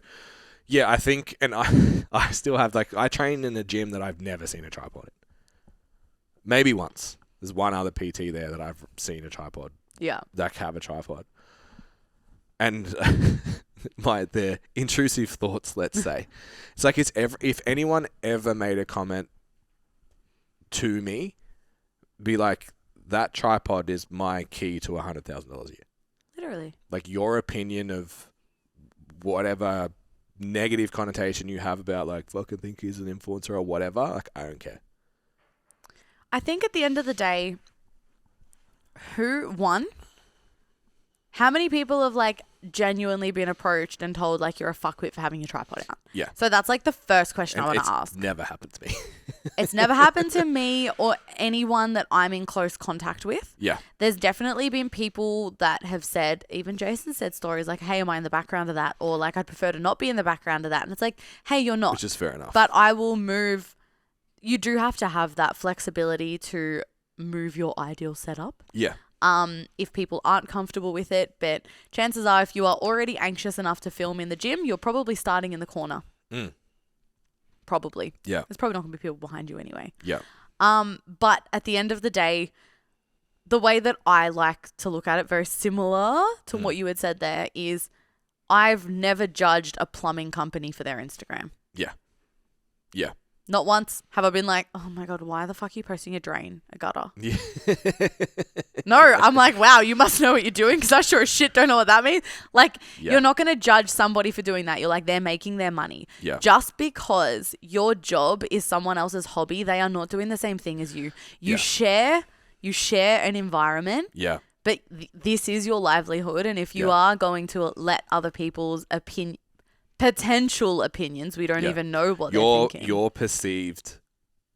yeah, I think, and I still have I train in a gym that I've never seen a tripod in. Maybe once. There's one other PT there that I've seen a tripod. Yeah. That have a tripod. And the intrusive thoughts, let's say. It's like if anyone ever made a comment to me, be like, that tripod is my key to $100,000 a year. Literally. Like your opinion of whatever negative connotation you have about like fucking think he's an influencer or whatever, like I don't care. I think at the end of the day, How many people have like genuinely been approached and told like you're a fuckwit for having your tripod out? Yeah. So that's like the first question And I want it's to ask. never happened to me. It's never happened to me or anyone that I'm in close contact with. Yeah. There's definitely been people that have said, even Jason said stories like, hey, am I in the background of that? Or like, I'd prefer to not be in the background of that. And it's like, hey, you're not. Which is fair enough. But I will move. You do have to have that flexibility to move your ideal setup. Yeah. If people aren't comfortable with it, but chances are if you are already anxious enough to film in the gym, you're probably starting in the corner. Probably. Yeah. There's probably not going to be people behind you anyway. Yeah. But at the end of the day, the way that I like to look at it, very similar to what you had said there, is I've never judged a plumbing company for their Instagram. Yeah. Yeah. Not once have I been like, oh my God, why the fuck are you posting a drain, a gutter? Yeah. No, I'm like, wow, you must know what you're doing because I sure as shit don't know what that means. Like, Yeah. You're not going to judge somebody for doing that. You're like, they're making their money. Yeah. Just because your job is someone else's hobby, they are not doing the same thing as you. You share an environment. Yeah. But this is your livelihood. And if you are going to let other people's potential opinions, we don't even know what they're thinking.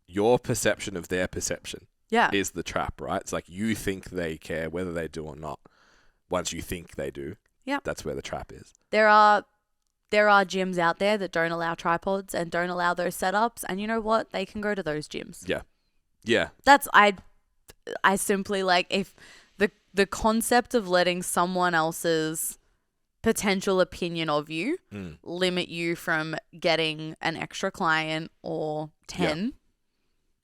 Your perception of their perception Yeah. is the trap, right? It's like you think they care whether they do or not. Once you think they do, that's where the trap is. There are gyms out there that don't allow tripods and don't allow those setups. And you know what? They can go to those gyms. Yeah. Yeah. That's, I simply like, if the concept of letting someone else's potential opinion of you limit you from getting an extra client or 10,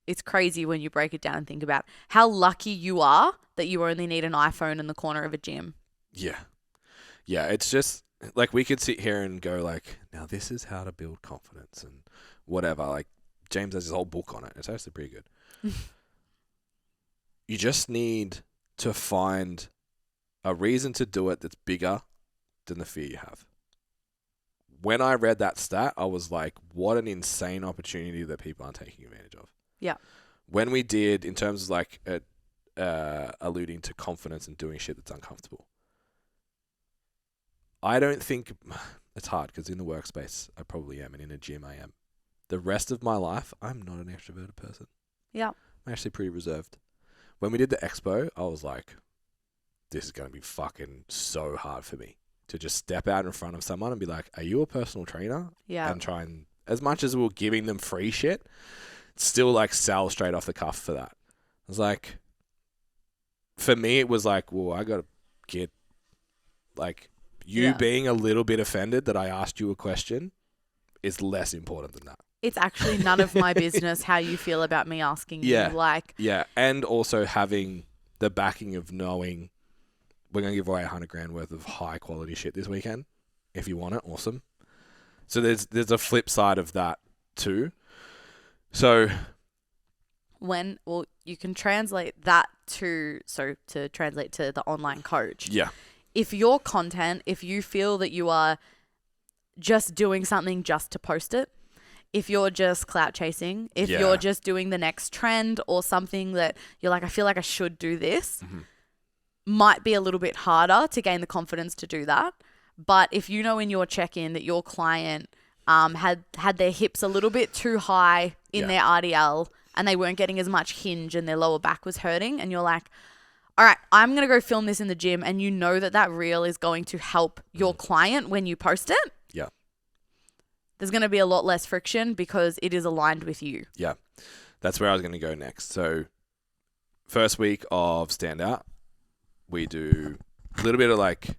it's crazy when you break it down and think about how lucky you are that you only need an iPhone in the corner of a gym. Yeah. Yeah. It's just like we could sit here and go like, now this is how to build confidence and whatever. Like James has his whole book on it. It's actually pretty good. You just need to find a reason to do it that's bigger than the fear you have. When I read that stat, I was like, what an insane opportunity that people aren't taking advantage of. Yeah. When we did, in terms of like alluding to confidence and doing shit that's uncomfortable, I don't think it's hard because in the workspace I probably am, and in a gym I am. The rest of my life, I'm not an extroverted person. Yeah. I'm actually pretty reserved. When we did the expo, I was like, this is going to be fucking so hard for me to just step out in front of someone and be like, are you a personal trainer? Yeah. And try and, as much as we were giving them free shit, still like sell straight off the cuff for that. I was like, for me, it was like, well, I got to get like you being a little bit offended that I asked you a question is less important than that. It's actually none of my business how you feel about me asking you. Like, and also having the backing of knowing we're going to give away $100,000 worth of high quality shit this weekend. If you want it, awesome. So there's a flip side of that too. So you can translate that to translate to the online coach. Yeah. If your content, if you feel that you are just doing something just to post it, if you're just clout chasing, if you're just doing the next trend or something that you're like, I feel like I should do this, might be a little bit harder to gain the confidence to do that. But if you know in your check-in that your client had their hips a little bit too high in their RDL and they weren't getting as much hinge and their lower back was hurting, and you're like, all right, I'm going to go film this in the gym, and you know that reel is going to help your client when you post it. Yeah. There's going to be a lot less friction because it is aligned with you. Yeah. That's where I was going to go next. So first week of Standout, we do a little bit of like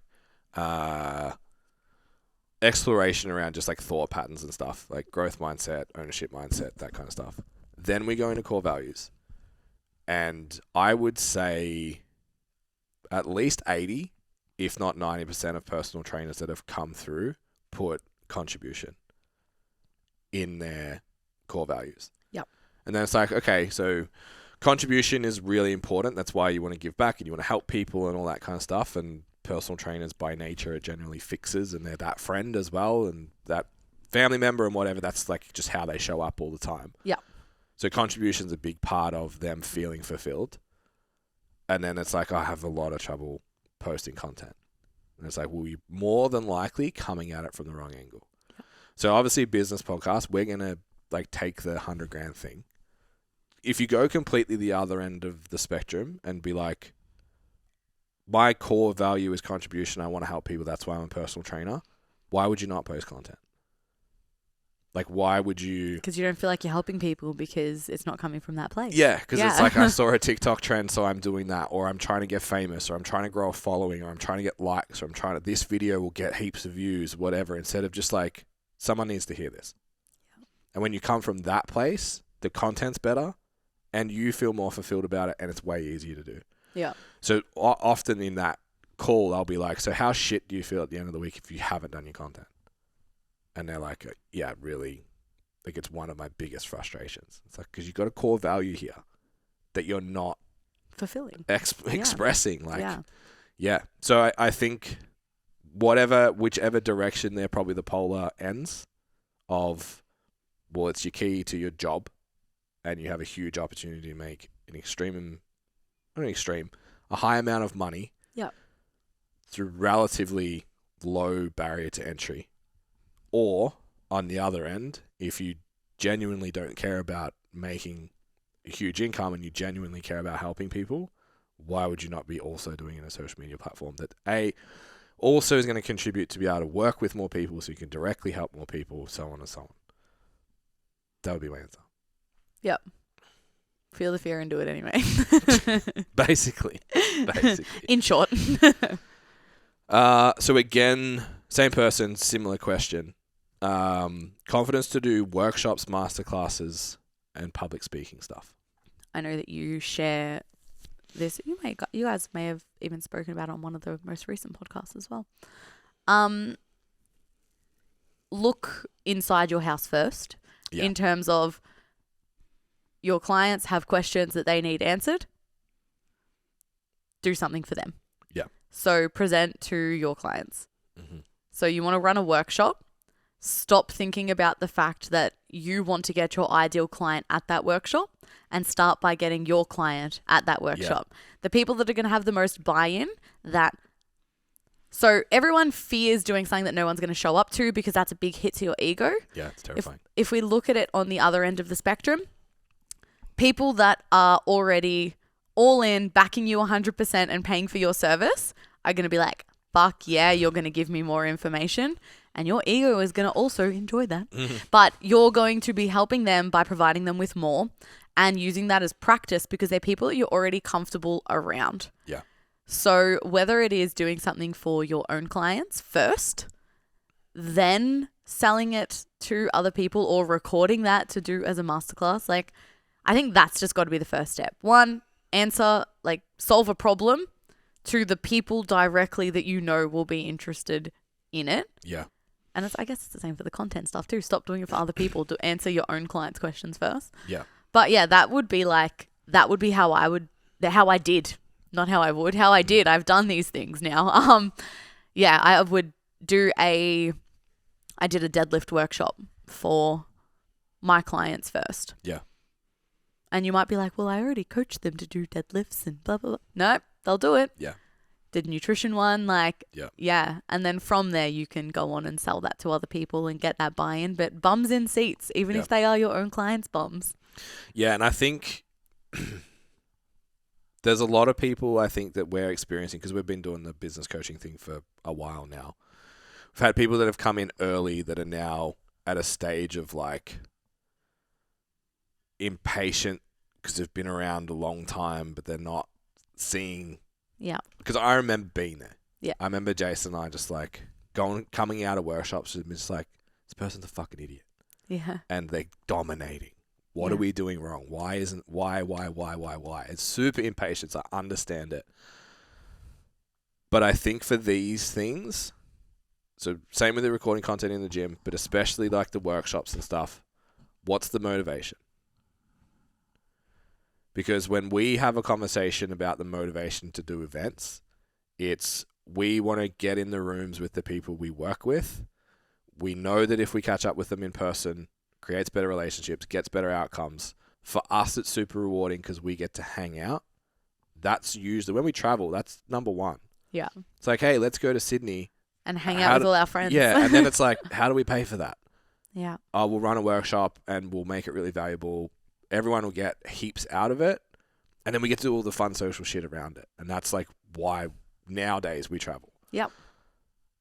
exploration around just like thought patterns and stuff, like growth mindset, ownership mindset, that kind of stuff. Then we go into core values. And I would say at least 80, if not 90% of personal trainers that have come through put contribution in their core values. Yep. And then it's like, okay, so contribution is really important. That's why you want to give back and you want to help people and all that kind of stuff. And personal trainers by nature are generally fixers, and they're that friend as well and that family member and whatever. That's like just how they show up all the time. Yeah. So contribution's a big part of them feeling fulfilled. And then it's like, I have a lot of trouble posting content. And it's like, well, you're more than likely coming at it from the wrong angle. Yep. So obviously business podcast, we're going to like take the 100 grand thing. If you go completely the other end of the spectrum and be like, my core value is contribution. I want to help people. That's why I'm a personal trainer. Why would you not post content? Like, why would you? Because you don't feel like you're helping people because it's not coming from that place. Yeah, because it's like, I saw a TikTok trend, so I'm doing that, or I'm trying to get famous, or I'm trying to grow a following, or I'm trying to get likes, or this video will get heaps of views, whatever, instead of just like, someone needs to hear this. Yeah. And when you come from that place, the content's better, and you feel more fulfilled about it, and it's way easier to do. Yeah. So often in that call, I'll be like, so how shit do you feel at the end of the week if you haven't done your content? And they're like, yeah, really, like it's one of my biggest frustrations. It's like, because you've got a core value here that you're not fulfilling, expressing. Like, yeah. So I think whichever direction they're probably the polar ends of, well, it's your key to your job and you have a huge opportunity to make a high amount of money through relatively low barrier to entry. Or, on the other end, if you genuinely don't care about making a huge income and you genuinely care about helping people, why would you not be also doing it in a social media platform that, A, also is going to contribute to be able to work with more people so you can directly help more people, so on and so on. That would be my answer. Yep. Feel the fear and do it anyway. Basically. In short. So again, same person, similar question. Confidence to do workshops, masterclasses, and public speaking stuff. I know that you share this. You guys may have even spoken about it on one of the most recent podcasts as well. Look inside your house first in terms of your clients have questions that they need answered. Do something for them. Yeah. So present to your clients. Mm-hmm. So you want to run a workshop. Stop thinking about the fact that you want to get your ideal client at that workshop and start by getting your client at that workshop. Yeah. The people that are going to have the most buy-in, so everyone fears doing something that no one's going to show up to because that's a big hit to your ego. Yeah, it's terrifying. If we look at it on the other end of the spectrum, people that are already all in, backing you 100% and paying for your service are going to be like, fuck yeah, you're going to give me more information. And your ego is going to also enjoy that. Mm-hmm. But you're going to be helping them by providing them with more and using that as practice because they're people that you're already comfortable around. Yeah. So whether it is doing something for your own clients first, then selling it to other people or recording that to do as a masterclass, like I think that's just got to be the first step. One, solve a problem to the people directly that you know will be interested in it. Yeah. And I guess it's the same for the content stuff too. Stop doing it for other people to answer your own clients' questions first. Yeah. But yeah, that would be how I did. Not how I would, how I did. I've done these things now. I did a deadlift workshop for my clients first. Yeah. And you might be like, well, I already coached them to do deadlifts and blah, blah, blah. Nope, they'll do it. Yeah. Did a nutrition one, yeah. And then from there, you can go on and sell that to other people and get that buy-in. But bums in seats, even if they are your own clients' bums. Yeah, and I think there's a lot of people I think that we're experiencing because we've been doing the business coaching thing for a while now. We've had people that have come in early that are now at a stage of like impatient because they've been around a long time, but they're not seeing. Yeah. Because I remember being there. Yeah. I remember Jason and I just like coming out of workshops and just like, this person's a fucking idiot. Yeah. And they're dominating. What are we doing wrong? Why? It's super impatience. I understand it. But I think for these things, so same with the recording content in the gym, but especially like the workshops and stuff, what's the motivation? Because when we have a conversation about the motivation to do events, it's we want to get in the rooms with the people we work with. We know that if we catch up with them in person, creates better relationships, gets better outcomes. For us, it's super rewarding because we get to hang out. that's usually when we travel. That's number one. Yeah. It's like, hey, let's go to Sydney and hang out with all our friends. Yeah, and then it's like, how do we pay for that? Yeah. Oh, we'll run a workshop and we'll make it really valuable. Everyone will get heaps out of it, and then we get to do all the fun social shit around it. And that's like why nowadays we travel. Yep.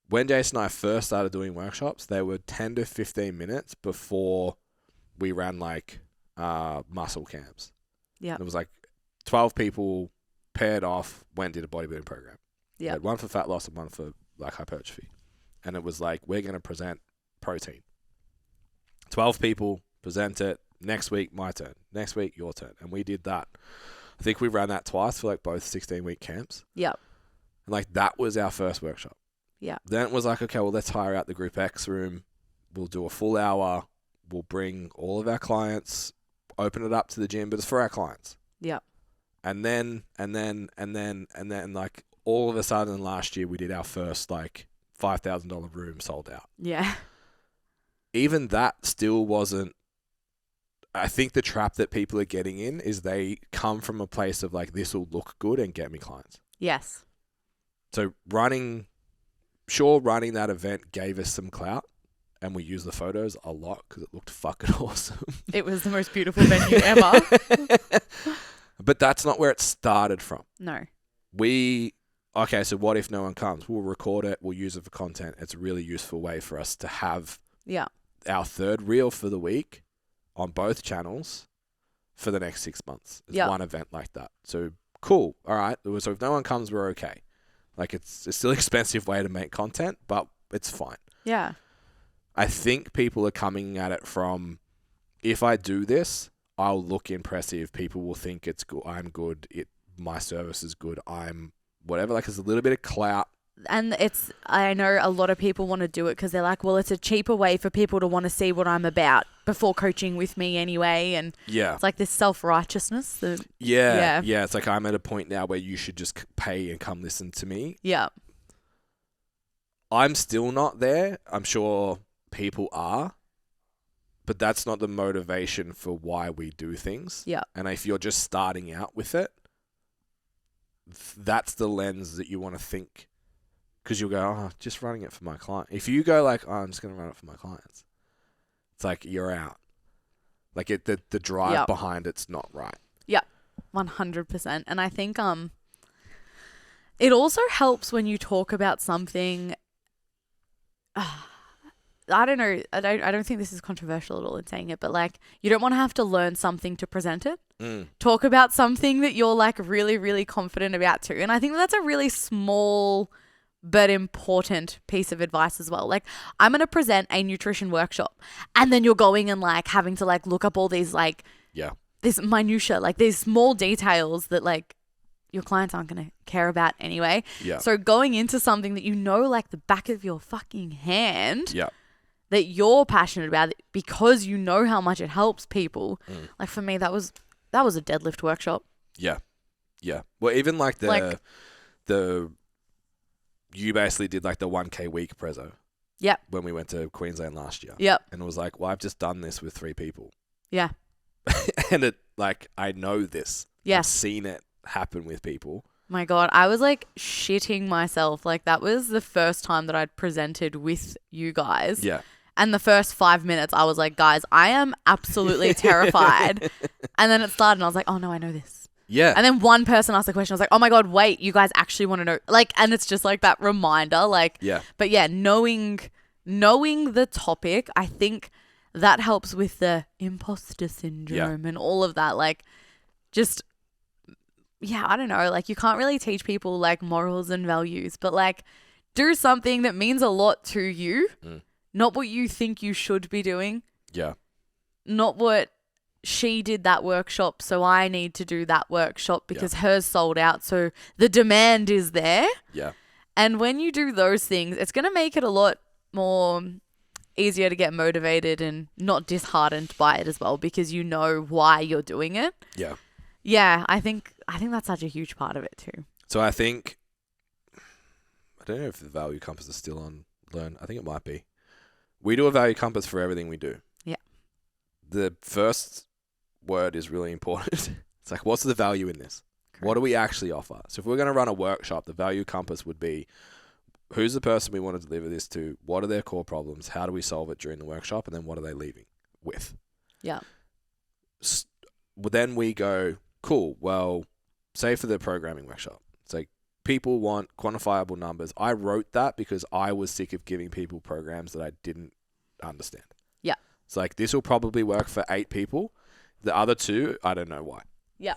When Jason and I first started doing workshops, they were 10 to 15 minutes before we ran like muscle camps. Yeah. It was like 12 people paired off, went and did a bodybuilding program. Yeah. One for fat loss and one for like hypertrophy. And it was like, we're going to present protein. 12 people present it. Next week, my turn. Next week, your turn. And we did that. I think we ran that twice for like both 16-week camps. Yep. And like that was our first workshop. Yeah. Then it was like, okay, well, let's hire out the Group X room. We'll do a full hour. We'll bring all of our clients, open it up to the gym, but it's for our clients. Yeah. And then like all of a sudden last year we did our first like $5,000 room sold out. Yeah. Even that still wasn't, I think the trap that people are getting in is they come from a place of like, this will look good and get me clients. Yes. So running that event gave us some clout, and we used the photos a lot because it looked fucking awesome. It was the most beautiful venue ever. But that's not where it started from. No. Okay, so what if no one comes? We'll record it. We'll use it for content. It's a really useful way for us to have our third reel for the week on both channels for the next 6 months. It's one event like that. So cool. All right. So if no one comes, we're okay. Like it's still an expensive way to make content, but it's fine. Yeah. I think people are coming at it from, if I do this, I'll look impressive. People will think it's good. I'm good. My service is good. I'm whatever. Like, there's a little bit of clout. And I know a lot of people want to do it because they're like, well, it's a cheaper way for people to want to see what I'm about before coaching with me anyway. And it's like this self-righteousness. Yeah. It's like, I'm at a point now where you should just pay and come listen to me. Yeah. I'm still not there. I'm sure people are. But that's not the motivation for why we do things. Yeah. And if you're just starting out with it, that's the lens that you want to think. Because you'll go, oh, just running it for my client. If you go like, oh, I'm just going to run it for my clients, it's like you're out. Like the drive behind it's not right. Yeah, 100%. And I think it also helps when you talk about something. I don't know. I don't think this is controversial at all in saying it, but like you don't want to have to learn something to present it. Talk about something that you're like really, really confident about too. And I think that's a really small but important piece of advice as well. Like, I'm going to present a nutrition workshop, and then you're going and like having to like look up all these like this minutia, like these small details that like your clients aren't going to care about anyway. Yeah. So going into something that you know like the back of your fucking hand that you're passionate about it because you know how much it helps people. Like for me, that was a deadlift workshop. Yeah. Well, even like you basically did like the 1K week prezzo. Yep. When we went to Queensland last year. Yep. And it was like, well, I've just done this with 3 people. Yeah. And it like, I know this. Yes. I've seen it happen with people. My God, I was like shitting myself. Like that was the first time that I'd presented with you guys. Yeah. And the first 5 minutes I was like, guys, I am absolutely terrified. And then it started and I was like, oh no, I know this. Yeah. And then one person asked the question. I was like, oh my God, wait, you guys actually want to know? Like, and it's just like that reminder. Like, but yeah, knowing the topic, I think that helps with the imposter syndrome and all of that. Like, just, I don't know. Like, you can't really teach people like morals and values, but like, do something that means a lot to you, not what you think you should be doing. Yeah. Not what she did that workshop, so I need to do that workshop because hers sold out. So the demand is there. Yeah. And when you do those things, it's going to make it a lot more easier to get motivated and not disheartened by it as well because you know why you're doing it. Yeah. Yeah, I think that's such a huge part of it too. So I think, I don't know if the value compass is still on Learn. I think it might be. We do a value compass for everything we do. Yeah. The first word is really important. It's like, what's the value in this? What do we actually offer? So if we're going to run a workshop, the value compass would be, who's the person we want to deliver this to? What are their core problems? How do we solve it during the workshop? And then what are they leaving with? Yeah. Then we go, cool, well, say for the programming workshop, it's like people want quantifiable numbers. I wrote that because I was sick of giving people programs that I didn't understand. Yeah. It's like, this will probably work for 8 people. The other 2, I don't know why. Yeah.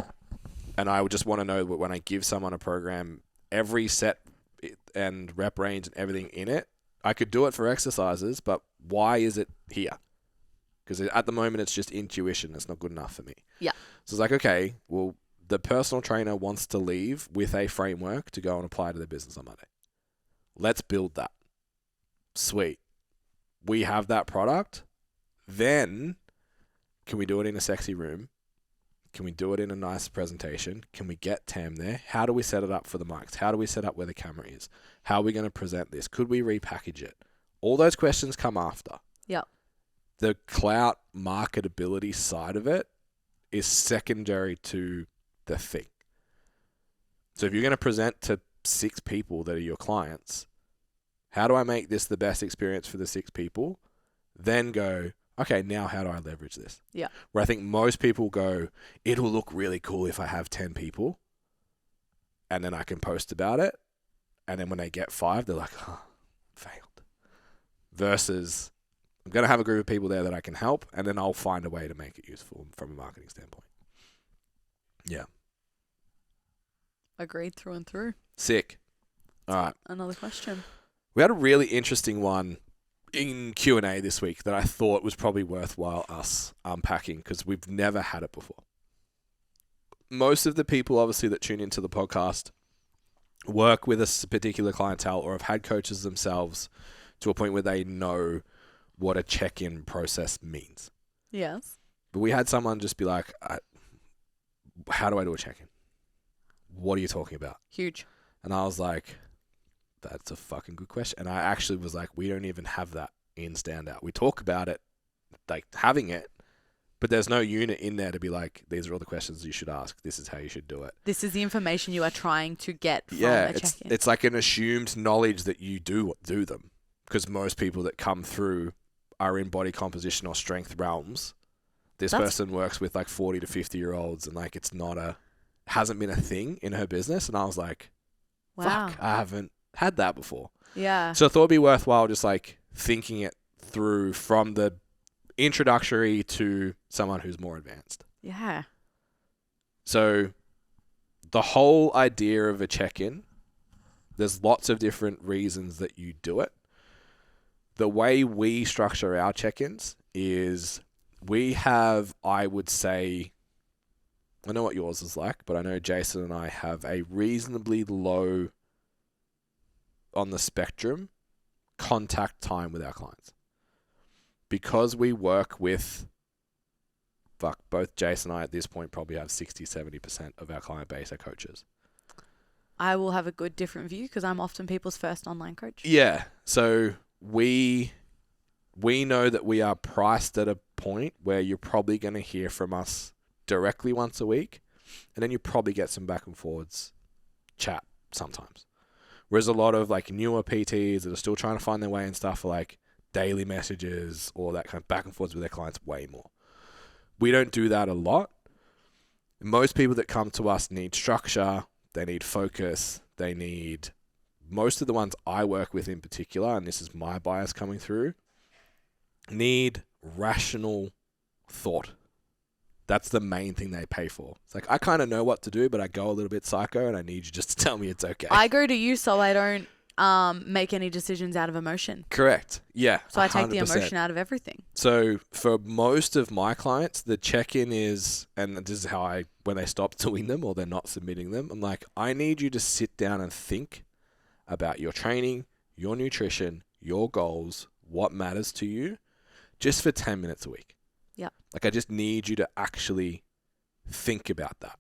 And I would just want to know that when I give someone a program, every set and rep range and everything in it, I could do it for exercises, but why is it here? Because at the moment, it's just intuition. It's not good enough for me. Yeah. So it's like, okay, well, the personal trainer wants to leave with a framework to go and apply to their business on Monday. Let's build that. Sweet. We have that product. Then, can we do it in a sexy room? Can we do it in a nice presentation? Can we get Tam there? How do we set it up for the mics? How do we set up where the camera is? How are we going to present this? Could we repackage it? All those questions come after. Yeah. The clout marketability side of it is secondary to the thing. So if you're going to present to 6 people that are your clients, how do I make this the best experience for the 6 people? Then go, okay, now how do I leverage this? Yeah. Where I think most people go, it'll look really cool if I have 10 people and then I can post about it. And then when they get 5, they're like, oh, failed. Versus, I'm going to have a group of people there that I can help, and then I'll find a way to make it useful from a marketing standpoint. Yeah. Agreed through and through. Sick. All right. Another question. We had a really interesting one in Q&A this week that I thought was probably worthwhile us unpacking because we've never had it before. Most of the people, obviously, that tune into the podcast work with a particular clientele or have had coaches themselves to a point where they know what a check-in process means. Yes. But we had someone just be like, how do I do a check-in? What are you talking about? Huge. And I was like, that's a fucking good question. And I actually was like, we don't even have that in Standout. We talk about it, like having it, but there's no unit in there to be like, these are all the questions you should ask. This is how you should do it. This is the information you are trying to get from a check-in. It's like an assumed knowledge that you do them. Because most people that come through are in body composition or strength realms. This person works with like 40 to 50-year-olds and like hasn't been a thing in her business. And I was like, wow. Fuck, I haven't had that before. Yeah. So I thought it'd be worthwhile just like thinking it through from the introductory to someone who's more advanced. Yeah. So the whole idea of a check-in, there's lots of different reasons that you do it. The way we structure our check-ins is we have, I would say, I know what yours is like, but I know Jason and I have a reasonably low on the spectrum contact time with our clients. Because we work with, both Jason and I at this point probably have 60-70% of our client base are coaches. I will have a good different view because I'm often people's first online coach. Yeah. So we know that we are priced at a point where you're probably going to hear from us directly once a week, and then you probably get some back and forwards chat sometimes. Whereas a lot of like newer PTs that are still trying to find their way and stuff are like daily messages or that kind of back and forwards with their clients way more. We don't do that a lot. Most people that come to us need structure, they need focus, they need, most of the ones I work with in particular, and this is my bias coming through, need rational thought. That's the main thing they pay for. It's like, I kind of know what to do, but I go a little bit psycho and I need you just to tell me it's okay. I go to you so I don't make any decisions out of emotion. Correct. Yeah. So 100%. I take the 100%. emotion out of everything. So for most of my clients, the check-in is, and this is how when they stop doing them or they're not submitting them, I'm like, I need you to sit down and think about your training, your nutrition, your goals, what matters to you, just for 10 minutes a week. Yeah. Like I just need you to actually think about that.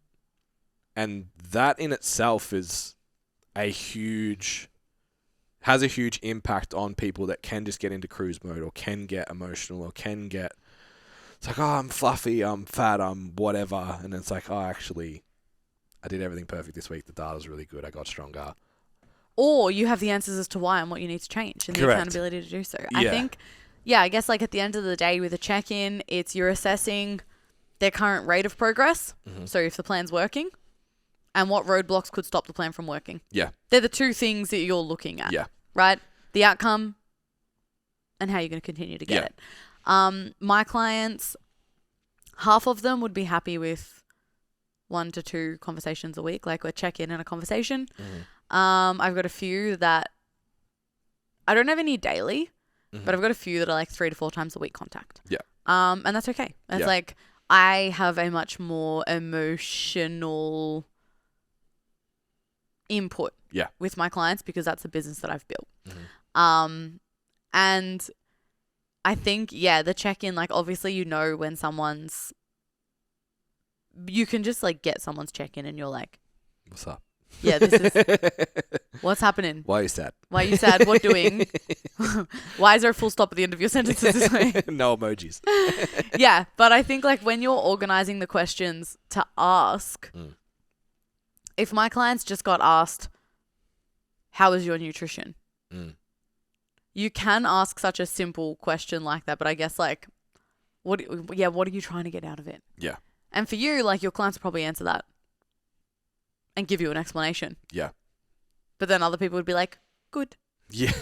And that in itself is has a huge impact on people that can just get into cruise mode or can get emotional or can get, it's like, oh, I'm fluffy, I'm fat, I'm whatever. And it's like, oh, actually, I did everything perfect this week. The data's really good. I got stronger. Or you have the answers as to why and what you need to change and the Correct. accountability to do so. Yeah. I think, I guess like at the end of the day with a check-in, it's you're assessing their current rate of progress. Mm-hmm. So if the plan's working and what roadblocks could stop the plan from working. Yeah. They're the two things that you're looking at. Yeah. Right? The outcome and how you're going to continue to get it. My clients, half of them would be happy with 1 to 2 conversations a week, like a check-in and a conversation. Mm-hmm. I've got a few that I don't have any daily, but I've got a few that are like 3 to 4 times a week contact. Yeah. And that's okay. It's like I have a much more emotional input with my clients because that's a business that I've built. Mm-hmm. And I think, the check-in, like obviously when someone's, you can just like get someone's check-in and you're like, what's up? Yeah, this is what's happening. Why are you sad? Why are you sad? What doing? Why is there a full stop at the end of your sentences this way? No emojis. Yeah, but I think like when you're organizing the questions to ask, if my clients just got asked, how is your nutrition? You can ask such a simple question like that, but I guess like, what are you trying to get out of it? Yeah. And for you, like your clients will probably answer that and give you an explanation. Yeah. But then other people would be like, good. Yeah.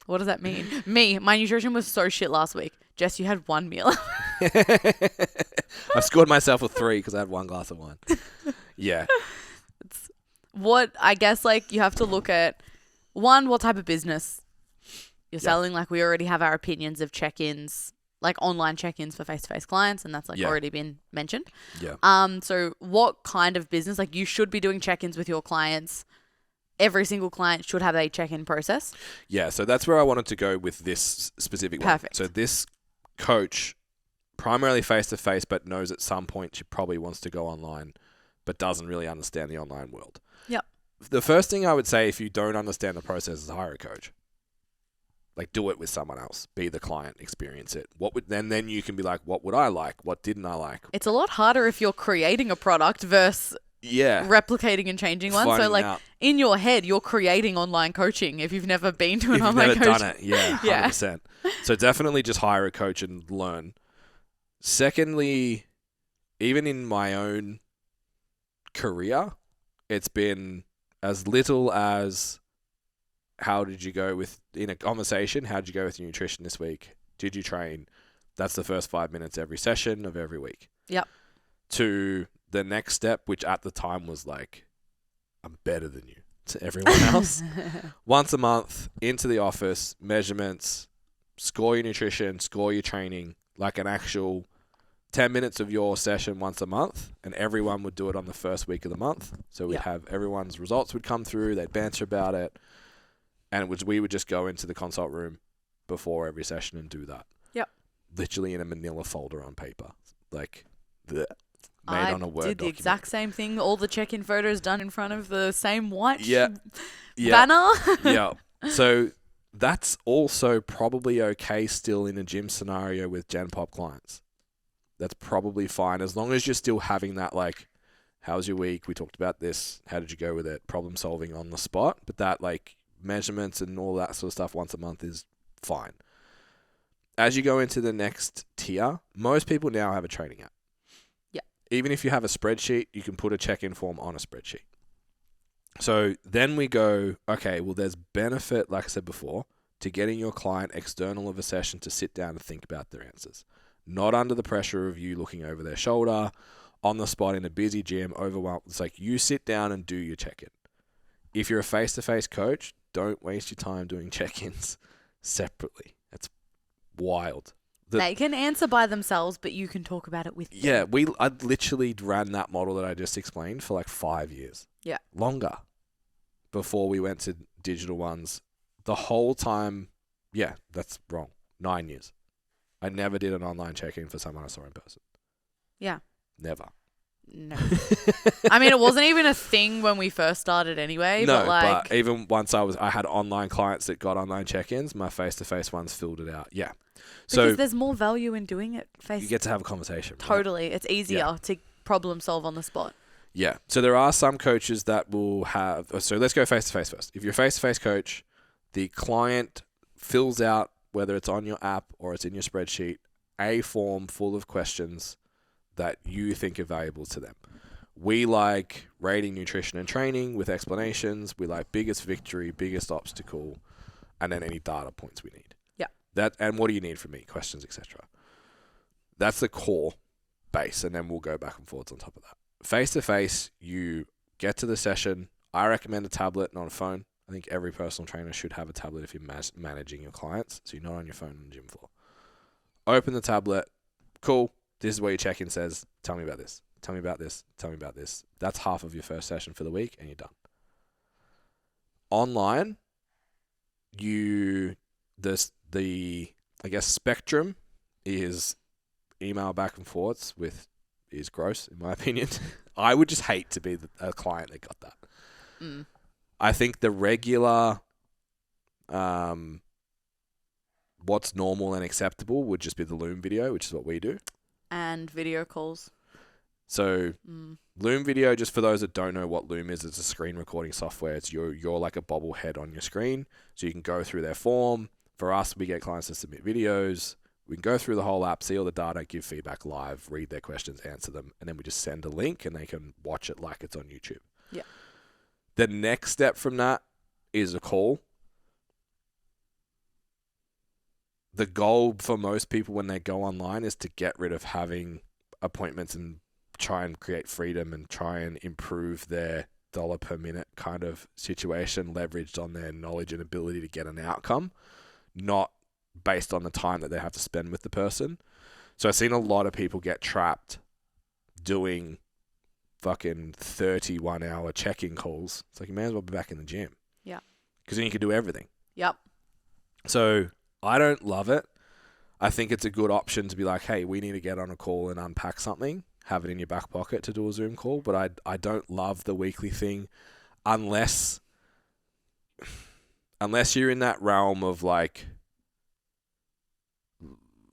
What does that mean? My nutrition was so shit last week. Jess, you had 1 meal. I scored myself a 3 because I had 1 glass of wine. Yeah. It's what I guess like you have to look at, one, what type of business you're selling. Like we already have our opinions of check-ins, like online check-ins for face-to-face clients, and that's like already been mentioned. Yeah. So what kind of business? Like you should be doing check-ins with your clients. Every single client should have a check-in process. Yeah, so that's where I wanted to go with this specific one. Perfect. So this coach, primarily face-to-face, but knows at some point she probably wants to go online, but doesn't really understand the online world. Yep. The first thing I would say if you don't understand the process is hire a coach. Like do it with someone else. Be the client. Experience it. Then you can be like, what would I like? What didn't I like? It's a lot harder if you're creating a product versus replicating and changing one. So like in your head, you're creating online coaching if you've never been to an online coach. If you've never done it. Yeah, 100%. So definitely just hire a coach and learn. Secondly, even in my own career, it's been as little as how did you go in a conversation, how did you go with your nutrition this week? Did you train? That's the first 5 minutes every session of every week. Yep. To the next step, which at the time was like, I'm better than you to everyone else. Once a month, into the office, measurements, score your nutrition, score your training, like an actual 10 minutes of your session once a month, and everyone would do it on the first week of the month. So we'd have everyone's results would come through, they'd banter about it, and we would just go into the consult room before every session and do that. Yep. Literally in a manila folder on paper. Like, made on a Word document. I did the exact same thing. All the check-in photos done in front of the same white banner. Yeah. So that's also probably okay still in a gym scenario with Gen Pop clients. That's probably fine as long as you're still having that like, how was your week? We talked about this. How did you go with it? Problem solving on the spot. But that like measurements and all that sort of stuff once a month is fine. As you go into the next tier, most people now have a training app. Yeah. Even if you have a spreadsheet, you can put a check-in form on a spreadsheet. So then we go, okay, well, there's benefit, like I said before, to getting your client external of a session to sit down and think about their answers. Not under the pressure of you looking over their shoulder, on the spot in a busy gym, overwhelmed. It's like you sit down and do your check-in. If you're a face-to-face coach, don't waste your time doing check-ins separately. That's wild. They can answer by themselves, but you can talk about it with them. Yeah, I literally ran that model that I just explained for like 5 years. Yeah. Longer. Before we went to digital ones. The whole time, that's wrong. 9 years. I never did an online check-in for someone I saw in person. Yeah. Never. No. I mean, it wasn't even a thing when we first started anyway. No, but even once I had online clients that got online check-ins, my face-to-face ones filled it out. Yeah. Because there's more value in doing it face. You get to have a conversation. Totally. Right? It's easier to problem solve on the spot. Yeah. So there are some coaches that will have. So let's go face to face first. If you're a face to face coach, the client fills out, whether it's on your app or it's in your spreadsheet, a form full of questions that you think are valuable to them. We like rating nutrition and training with explanations. We like biggest victory, biggest obstacle, and then any data points we need. Yeah. And what do you need from me? Questions, etc. That's the core base, and then we'll go back and forwards on top of that. Face to face, you get to the session. I recommend a tablet, not a phone. I think every personal trainer should have a tablet if you're managing your clients, so you're not on your phone on the gym floor. Open the tablet. Cool. This is where your check-in says, tell me about this. Tell me about this. Tell me about this. That's half of your first session for the week, and you're done. Online, the I guess spectrum is email back and forths is gross, in my opinion. I would just hate to be a client that got that. Mm. I think the regular, what's normal and acceptable would just be the Loom video, which is what we do. And video calls. So Loom video, just for those that don't know what Loom is, it's a screen recording software. It's you're like a bobblehead on your screen, so you can go through their form. For us, we get clients to submit videos. We can go through the whole app, see all the data, give feedback live, read their questions, answer them, and then we just send a link and they can watch it like it's on YouTube. Yeah. The next step from that is a call. The goal for most people when they go online is to get rid of having appointments and try and create freedom and try and improve their dollar per minute kind of situation leveraged on their knowledge and ability to get an outcome, not based on the time that they have to spend with the person. So I've seen a lot of people get trapped doing fucking 31-hour check-in calls. It's like you may as well be back in the gym. Yeah. Because then you can do everything. Yep. So I don't love it. I think it's a good option to be like, hey, we need to get on a call and unpack something. Have it in your back pocket to do a Zoom call. But I don't love the weekly thing unless you're in that realm of like,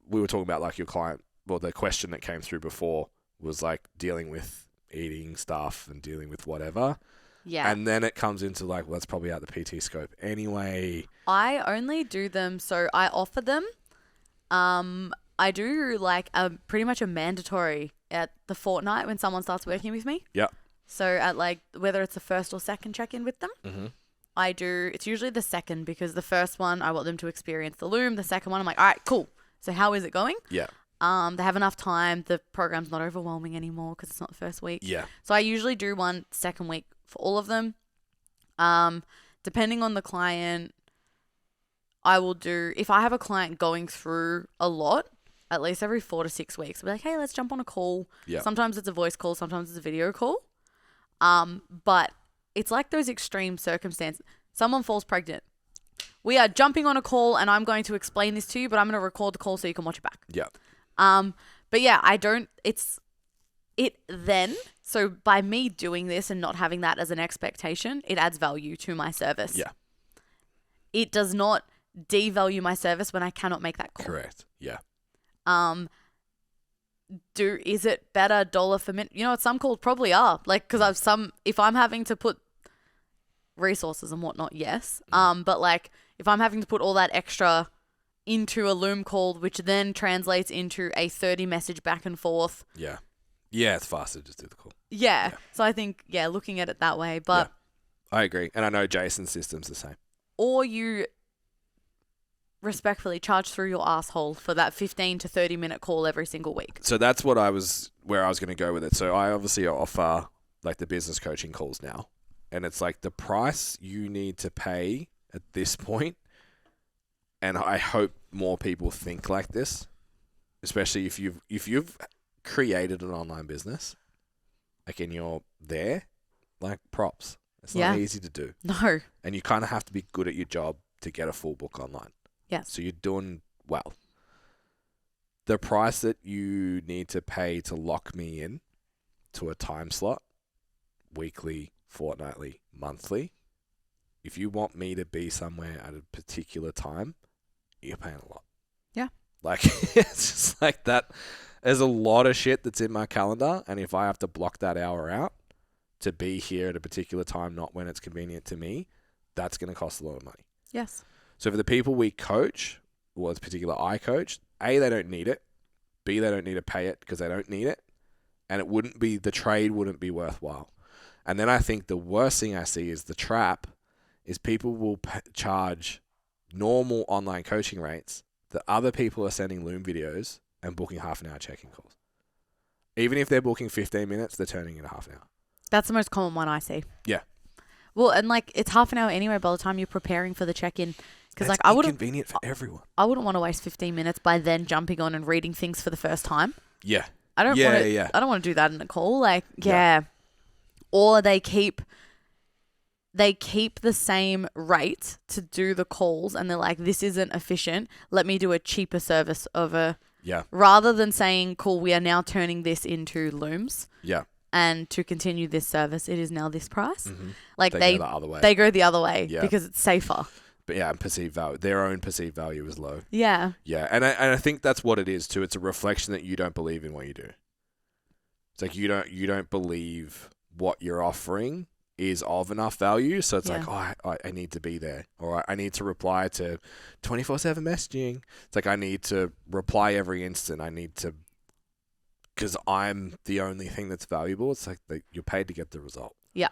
we were talking about like your client, well, the question that came through before was like dealing with eating stuff and dealing with whatever. Yeah. And then it comes into like, well, that's probably out the PT scope anyway. I only do them, so I offer them. I do like pretty much a mandatory at the fortnight when someone starts working with me. Yeah. So at like, whether it's the first or second check-in with them, I do, it's usually the second because the first one, I want them to experience the Loom. The second one, I'm like, all right, cool. So how is it going? Yeah. They have enough time. The program's not overwhelming anymore because it's not the first week. Yeah. So I usually do one second week for all of them. Depending on the client, I will do, if I have a client going through a lot, at least every 4 to 6 weeks, I'll be like, hey, let's jump on a call. Yeah. Sometimes it's a voice call. Sometimes it's a video call. But it's like those extreme circumstances. Someone falls pregnant. We are jumping on a call and I'm going to explain this to you, but I'm going to record the call so you can watch it back. Yeah. But yeah, so by me doing this and not having that as an expectation, it adds value to my service. Yeah. It does not devalue my service when I cannot make that call. Correct. Yeah. Is it better dollar for minute? You know what, some calls probably are. Like, because if I'm having to put resources and whatnot, yes. But like, if I'm having to put all that extra into a Loom call, which then translates into a 30 message back and forth. Yeah. Yeah, it's faster to just do the call. Yeah. So I think, looking at it that way. But I agree. And I know Jason's system's the same. Or you respectfully charge through your asshole for that 15 to 30 minute call every single week. So that's where I was going to go with it. So I obviously offer like the business coaching calls now. And it's like the price you need to pay at this point, and I hope more people think like this, especially if you've created an online business, like, and you're there, like, props. It's not easy to do. No. And you kind of have to be good at your job to get a full book online. Yeah. So you're doing well. The price that you need to pay to lock me in to a time slot, weekly, fortnightly, monthly, if you want me to be somewhere at a particular time, you're paying a lot. Yeah. Like, it's just like that. There's a lot of shit that's in my calendar, and if I have to block that hour out to be here at a particular time, not when it's convenient to me, that's going to cost a lot of money. Yes. So for the people we coach, or the particular I coach, A, they don't need it. B, they don't need to pay it because they don't need it. And the trade wouldn't be worthwhile. And then I think the worst thing I see is the trap is people will charge normal online coaching rates that other people are sending Loom videos and booking half an hour check-in calls. Even if they're booking 15 minutes, they're turning into half an hour. That's the most common one I see. Yeah. Well, and like it's half an hour anyway by the time you're preparing for the check-in. Because like inconvenient for everyone. I wouldn't want to waste 15 minutes by then jumping on and reading things for the first time. Yeah. I don't want to do that in a call. Like, yeah. Or they keep the same rate to do the calls and they're like, this isn't efficient. Let me do a cheaper service rather than saying, cool, we are now turning this into Looms. Yeah. And to continue this service, it is now this price. Mm-hmm. Like they go the other way. They go the other way because it's safer. But yeah, and perceived value. Their own perceived value is low. Yeah. Yeah, and I think that's what it is too. It's a reflection that you don't believe in what you do. It's like you don't believe what you're offering is of enough value. So it's like, I need to be there, or I need to reply to 24/7 messaging. It's like I need to reply every instant. I need to, because I'm the only thing that's valuable. It's like you're paid to get the result. Yeah.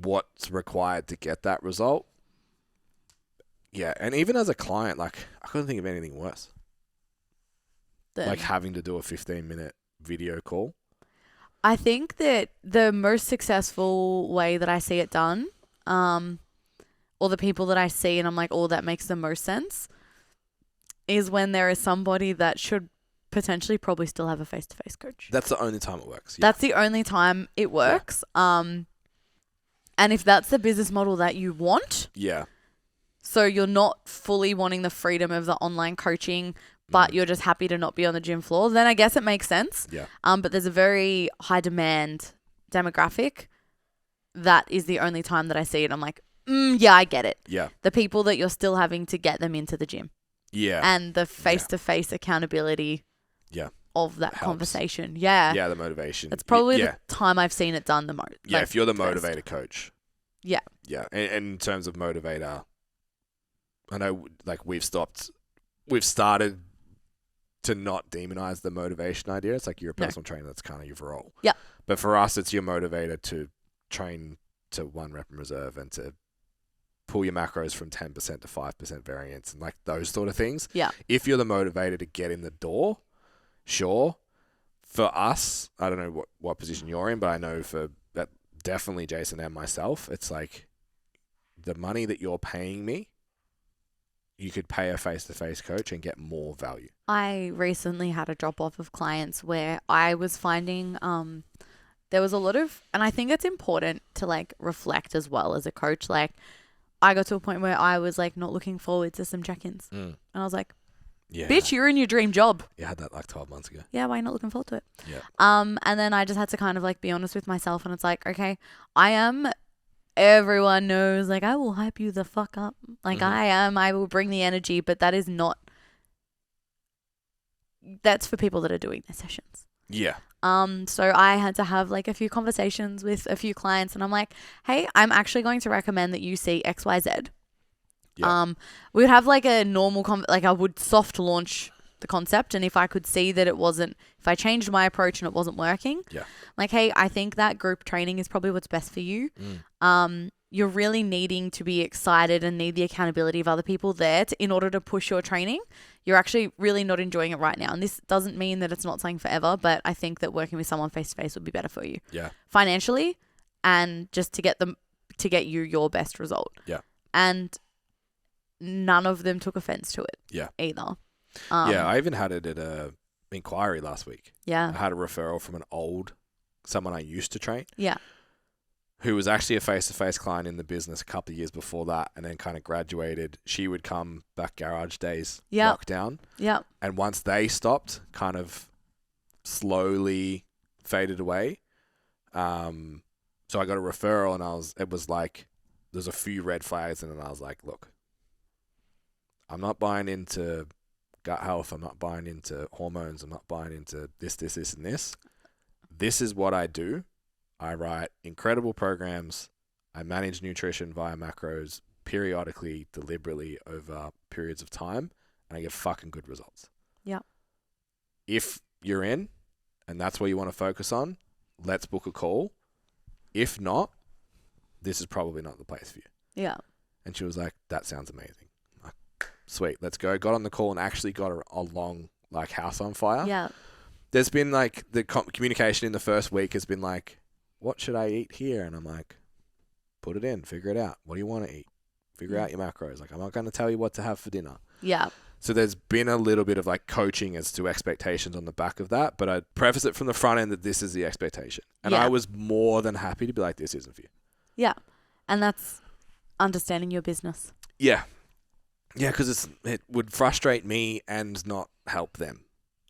What's required to get that result? Yeah, and even as a client, like I couldn't think of anything worse. Like having to do a 15-minute video call. I think that the most successful way that I see it done, or the people that I see and I'm like, oh, that makes the most sense, is when there is somebody that should potentially probably still have a face-to-face coach. That's the only time it works. Yeah. That's the only time it works. Yeah. And if that's the business model that you want, so you're not fully wanting the freedom of the online coaching, but you're just happy to not be on the gym floor, then I guess it makes sense. Yeah. But there's a very high demand demographic that is the only time that I see it. I'm like, yeah, I get it. Yeah. The people that you're still having to get them into the gym. Yeah. And the face-to-face accountability of that conversation. Yeah. Yeah, the motivation. It's probably the time I've seen it done the most. Yeah, if you're the motivator coach. Yeah. Yeah. And in terms of motivator, I know like we've started to not demonize the motivation idea. It's like you're a personal trainer, that's kind of your role. Yeah. But for us, it's your motivator to train to 1 rep in reserve and to pull your macros from 10% to 5% variance and like those sort of things. Yeah. If you're the motivator to get in the door, sure. For us, I don't know what position you're in, but I know for that definitely Jason and myself, it's like the money that you're paying me, you could pay a face-to-face coach and get more value. I recently had a drop-off of clients where I was finding there was a lot of, and I think it's important to like reflect as well as a coach. Like I got to a point where I was like not looking forward to some check-ins. And I was like, bitch, you're in your dream job. You had that like 12 months ago. Yeah, why are you not looking forward to it? Yeah. And then I just had to kind of like be honest with myself and it's like, okay, everyone knows, like, I will hype you the fuck up. Like, I will bring the energy, but that is not, that's for people that are doing their sessions. Yeah. So I had to have, like, a few conversations with a few clients, and I'm like, hey, I'm actually going to recommend that you see XYZ. Yeah. We would have, like, a normal, I would soft launch the concept, and if I could see that it wasn't, if I changed my approach and it wasn't working, like, hey, I think that group training is probably what's best for you. You're really needing to be excited and need the accountability of other people there in order to push your training. You're actually really not enjoying it right now. And this doesn't mean that it's not something forever, but I think that working with someone face to face would be better for you. Yeah. Financially and just to get you your best result. Yeah. And none of them took offense to it. Yeah. Either. I even had it at a inquiry last week. Yeah. I had a referral from someone I used to train. Yeah. Who was actually a face-to-face client in the business a couple of years before that and then kind of graduated. She would come back garage days, lockdown. Yeah. And once they stopped, kind of slowly faded away. So I got a referral and it was like, there's a few red flags and then I was like, look, I'm not buying into gut health. I'm not buying into hormones. I'm not buying into this, and this. This is what I do. I write incredible programs. I manage nutrition via macros periodically, deliberately over periods of time, and I get fucking good results. Yeah. If you're in and that's what you want to focus on, let's book a call. If not, this is probably not the place for you. Yeah. And she was like, that sounds amazing. I'm like, sweet, let's go. Got on the call and actually got a long like house on fire. Yeah. There's been like the communication in the first week has been like, what should I eat here? And I'm like, put it in, figure it out. What do you want to eat? Figure out your macros. Like, I'm not going to tell you what to have for dinner. Yeah. So there's been a little bit of like coaching as to expectations on the back of that, but I preface it from the front end that this is the expectation. And I was more than happy to be like, this isn't for you. Yeah. And that's understanding your business. Yeah. Yeah, because it would frustrate me and not help them.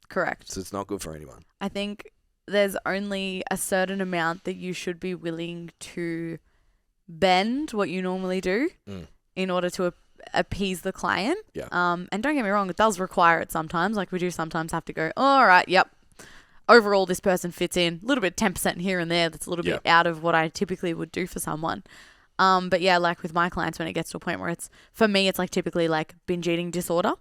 Correct. So it's not good for anyone. I think there's only a certain amount that you should be willing to bend what you normally do in order to appease the client. Yeah. And don't get me wrong, it does require it sometimes. Like we do sometimes have to go, all right, yep. Overall, this person fits in a little bit 10% here and there. That's a little bit out of what I typically would do for someone. But yeah, like with my clients, when it gets to a point where for me, it's like typically like binge eating disorder.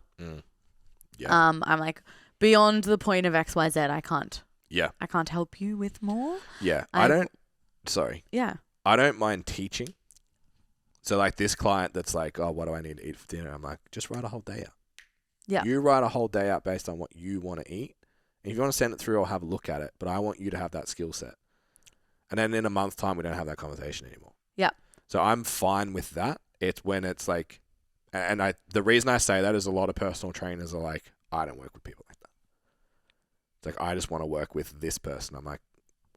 Yeah. I'm like beyond the point of XYZ, I can't. Yeah. I can't help you with more. Yeah. Yeah. I don't mind teaching. So like this client that's like, oh, what do I need to eat for dinner? I'm like, just write a whole day out. Yeah. You write a whole day out based on what you want to eat. And if you want to send it through, I'll have a look at it. But I want you to have that skill set. And then in a month's time, we don't have that conversation anymore. Yeah. So I'm fine with that. It's when it's like, and the reason I say that is a lot of personal trainers are like, I don't work with people like that. It's like, I just want to work with this person. I'm like,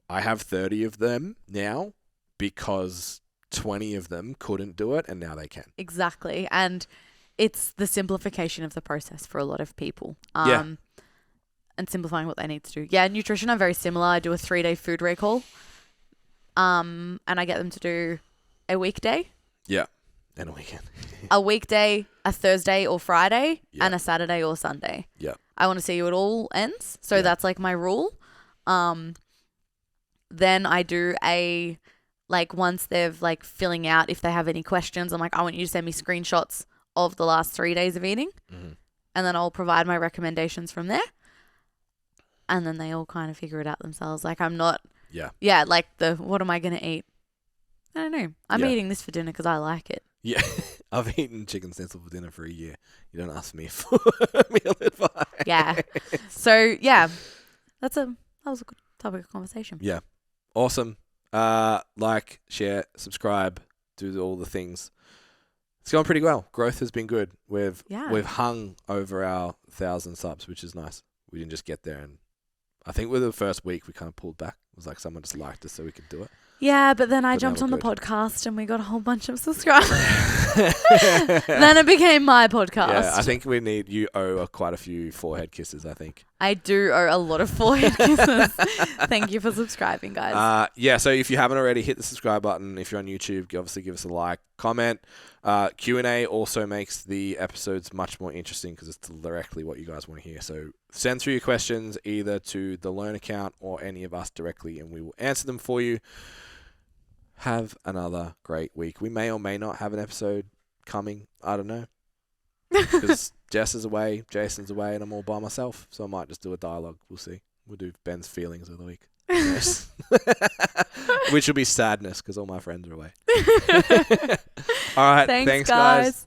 I have 30 of them now because 20 of them couldn't do it and now they can. Exactly. And it's the simplification of the process for a lot of people. And simplifying what they need to do. Yeah, nutrition, I'm very similar. I do a 3-day food recall. And I get them to do a weekday. Yeah. And a weekend. A weekday, a Thursday or Friday, and a Saturday or Sunday. Yeah. I want to see you at all ends. So that's like my rule. Then I do once they've like filling out, if they have any questions, I'm like, I want you to send me screenshots of the last 3 days of eating. Mm-hmm. And then I'll provide my recommendations from there. And then they all kind of figure it out themselves. Like I'm not. Yeah. Yeah. Like what am I going to eat? I don't know. I'm eating this for dinner because I like it. Yeah. I've eaten chicken schnitzel for dinner for a year. You don't ask me for meal advice. Yeah. So yeah, that was a good topic of conversation. Yeah. Awesome. Like, share, subscribe, do all the things. It's going pretty well. Growth has been good. We've hung over our 1,000 subs, which is nice. We didn't just get there, and I think with the first week we kind of pulled back. It was like someone just liked us so we could do it. Yeah, but then I jumped on the podcast and we got a whole bunch of subscribers. Then it became my podcast. Yeah, I think you owe quite a few forehead kisses, I think. I do owe a lot of forehead kisses. Thank you for subscribing, guys. So if you haven't already, hit the subscribe button. If you're on YouTube, obviously give us a like, comment. Q&A also makes the episodes much more interesting because it's directly what you guys want to hear. So send through your questions either to the Learn account or any of us directly and we will answer them for you. Have another great week. We may or may not have an episode coming. I don't know. Because Jess is away, Jason's away, and I'm all by myself. So I might just do a dialogue. We'll see. We'll do Ben's feelings of the week. Which will be sadness because all my friends are away. All right. Thanks guys.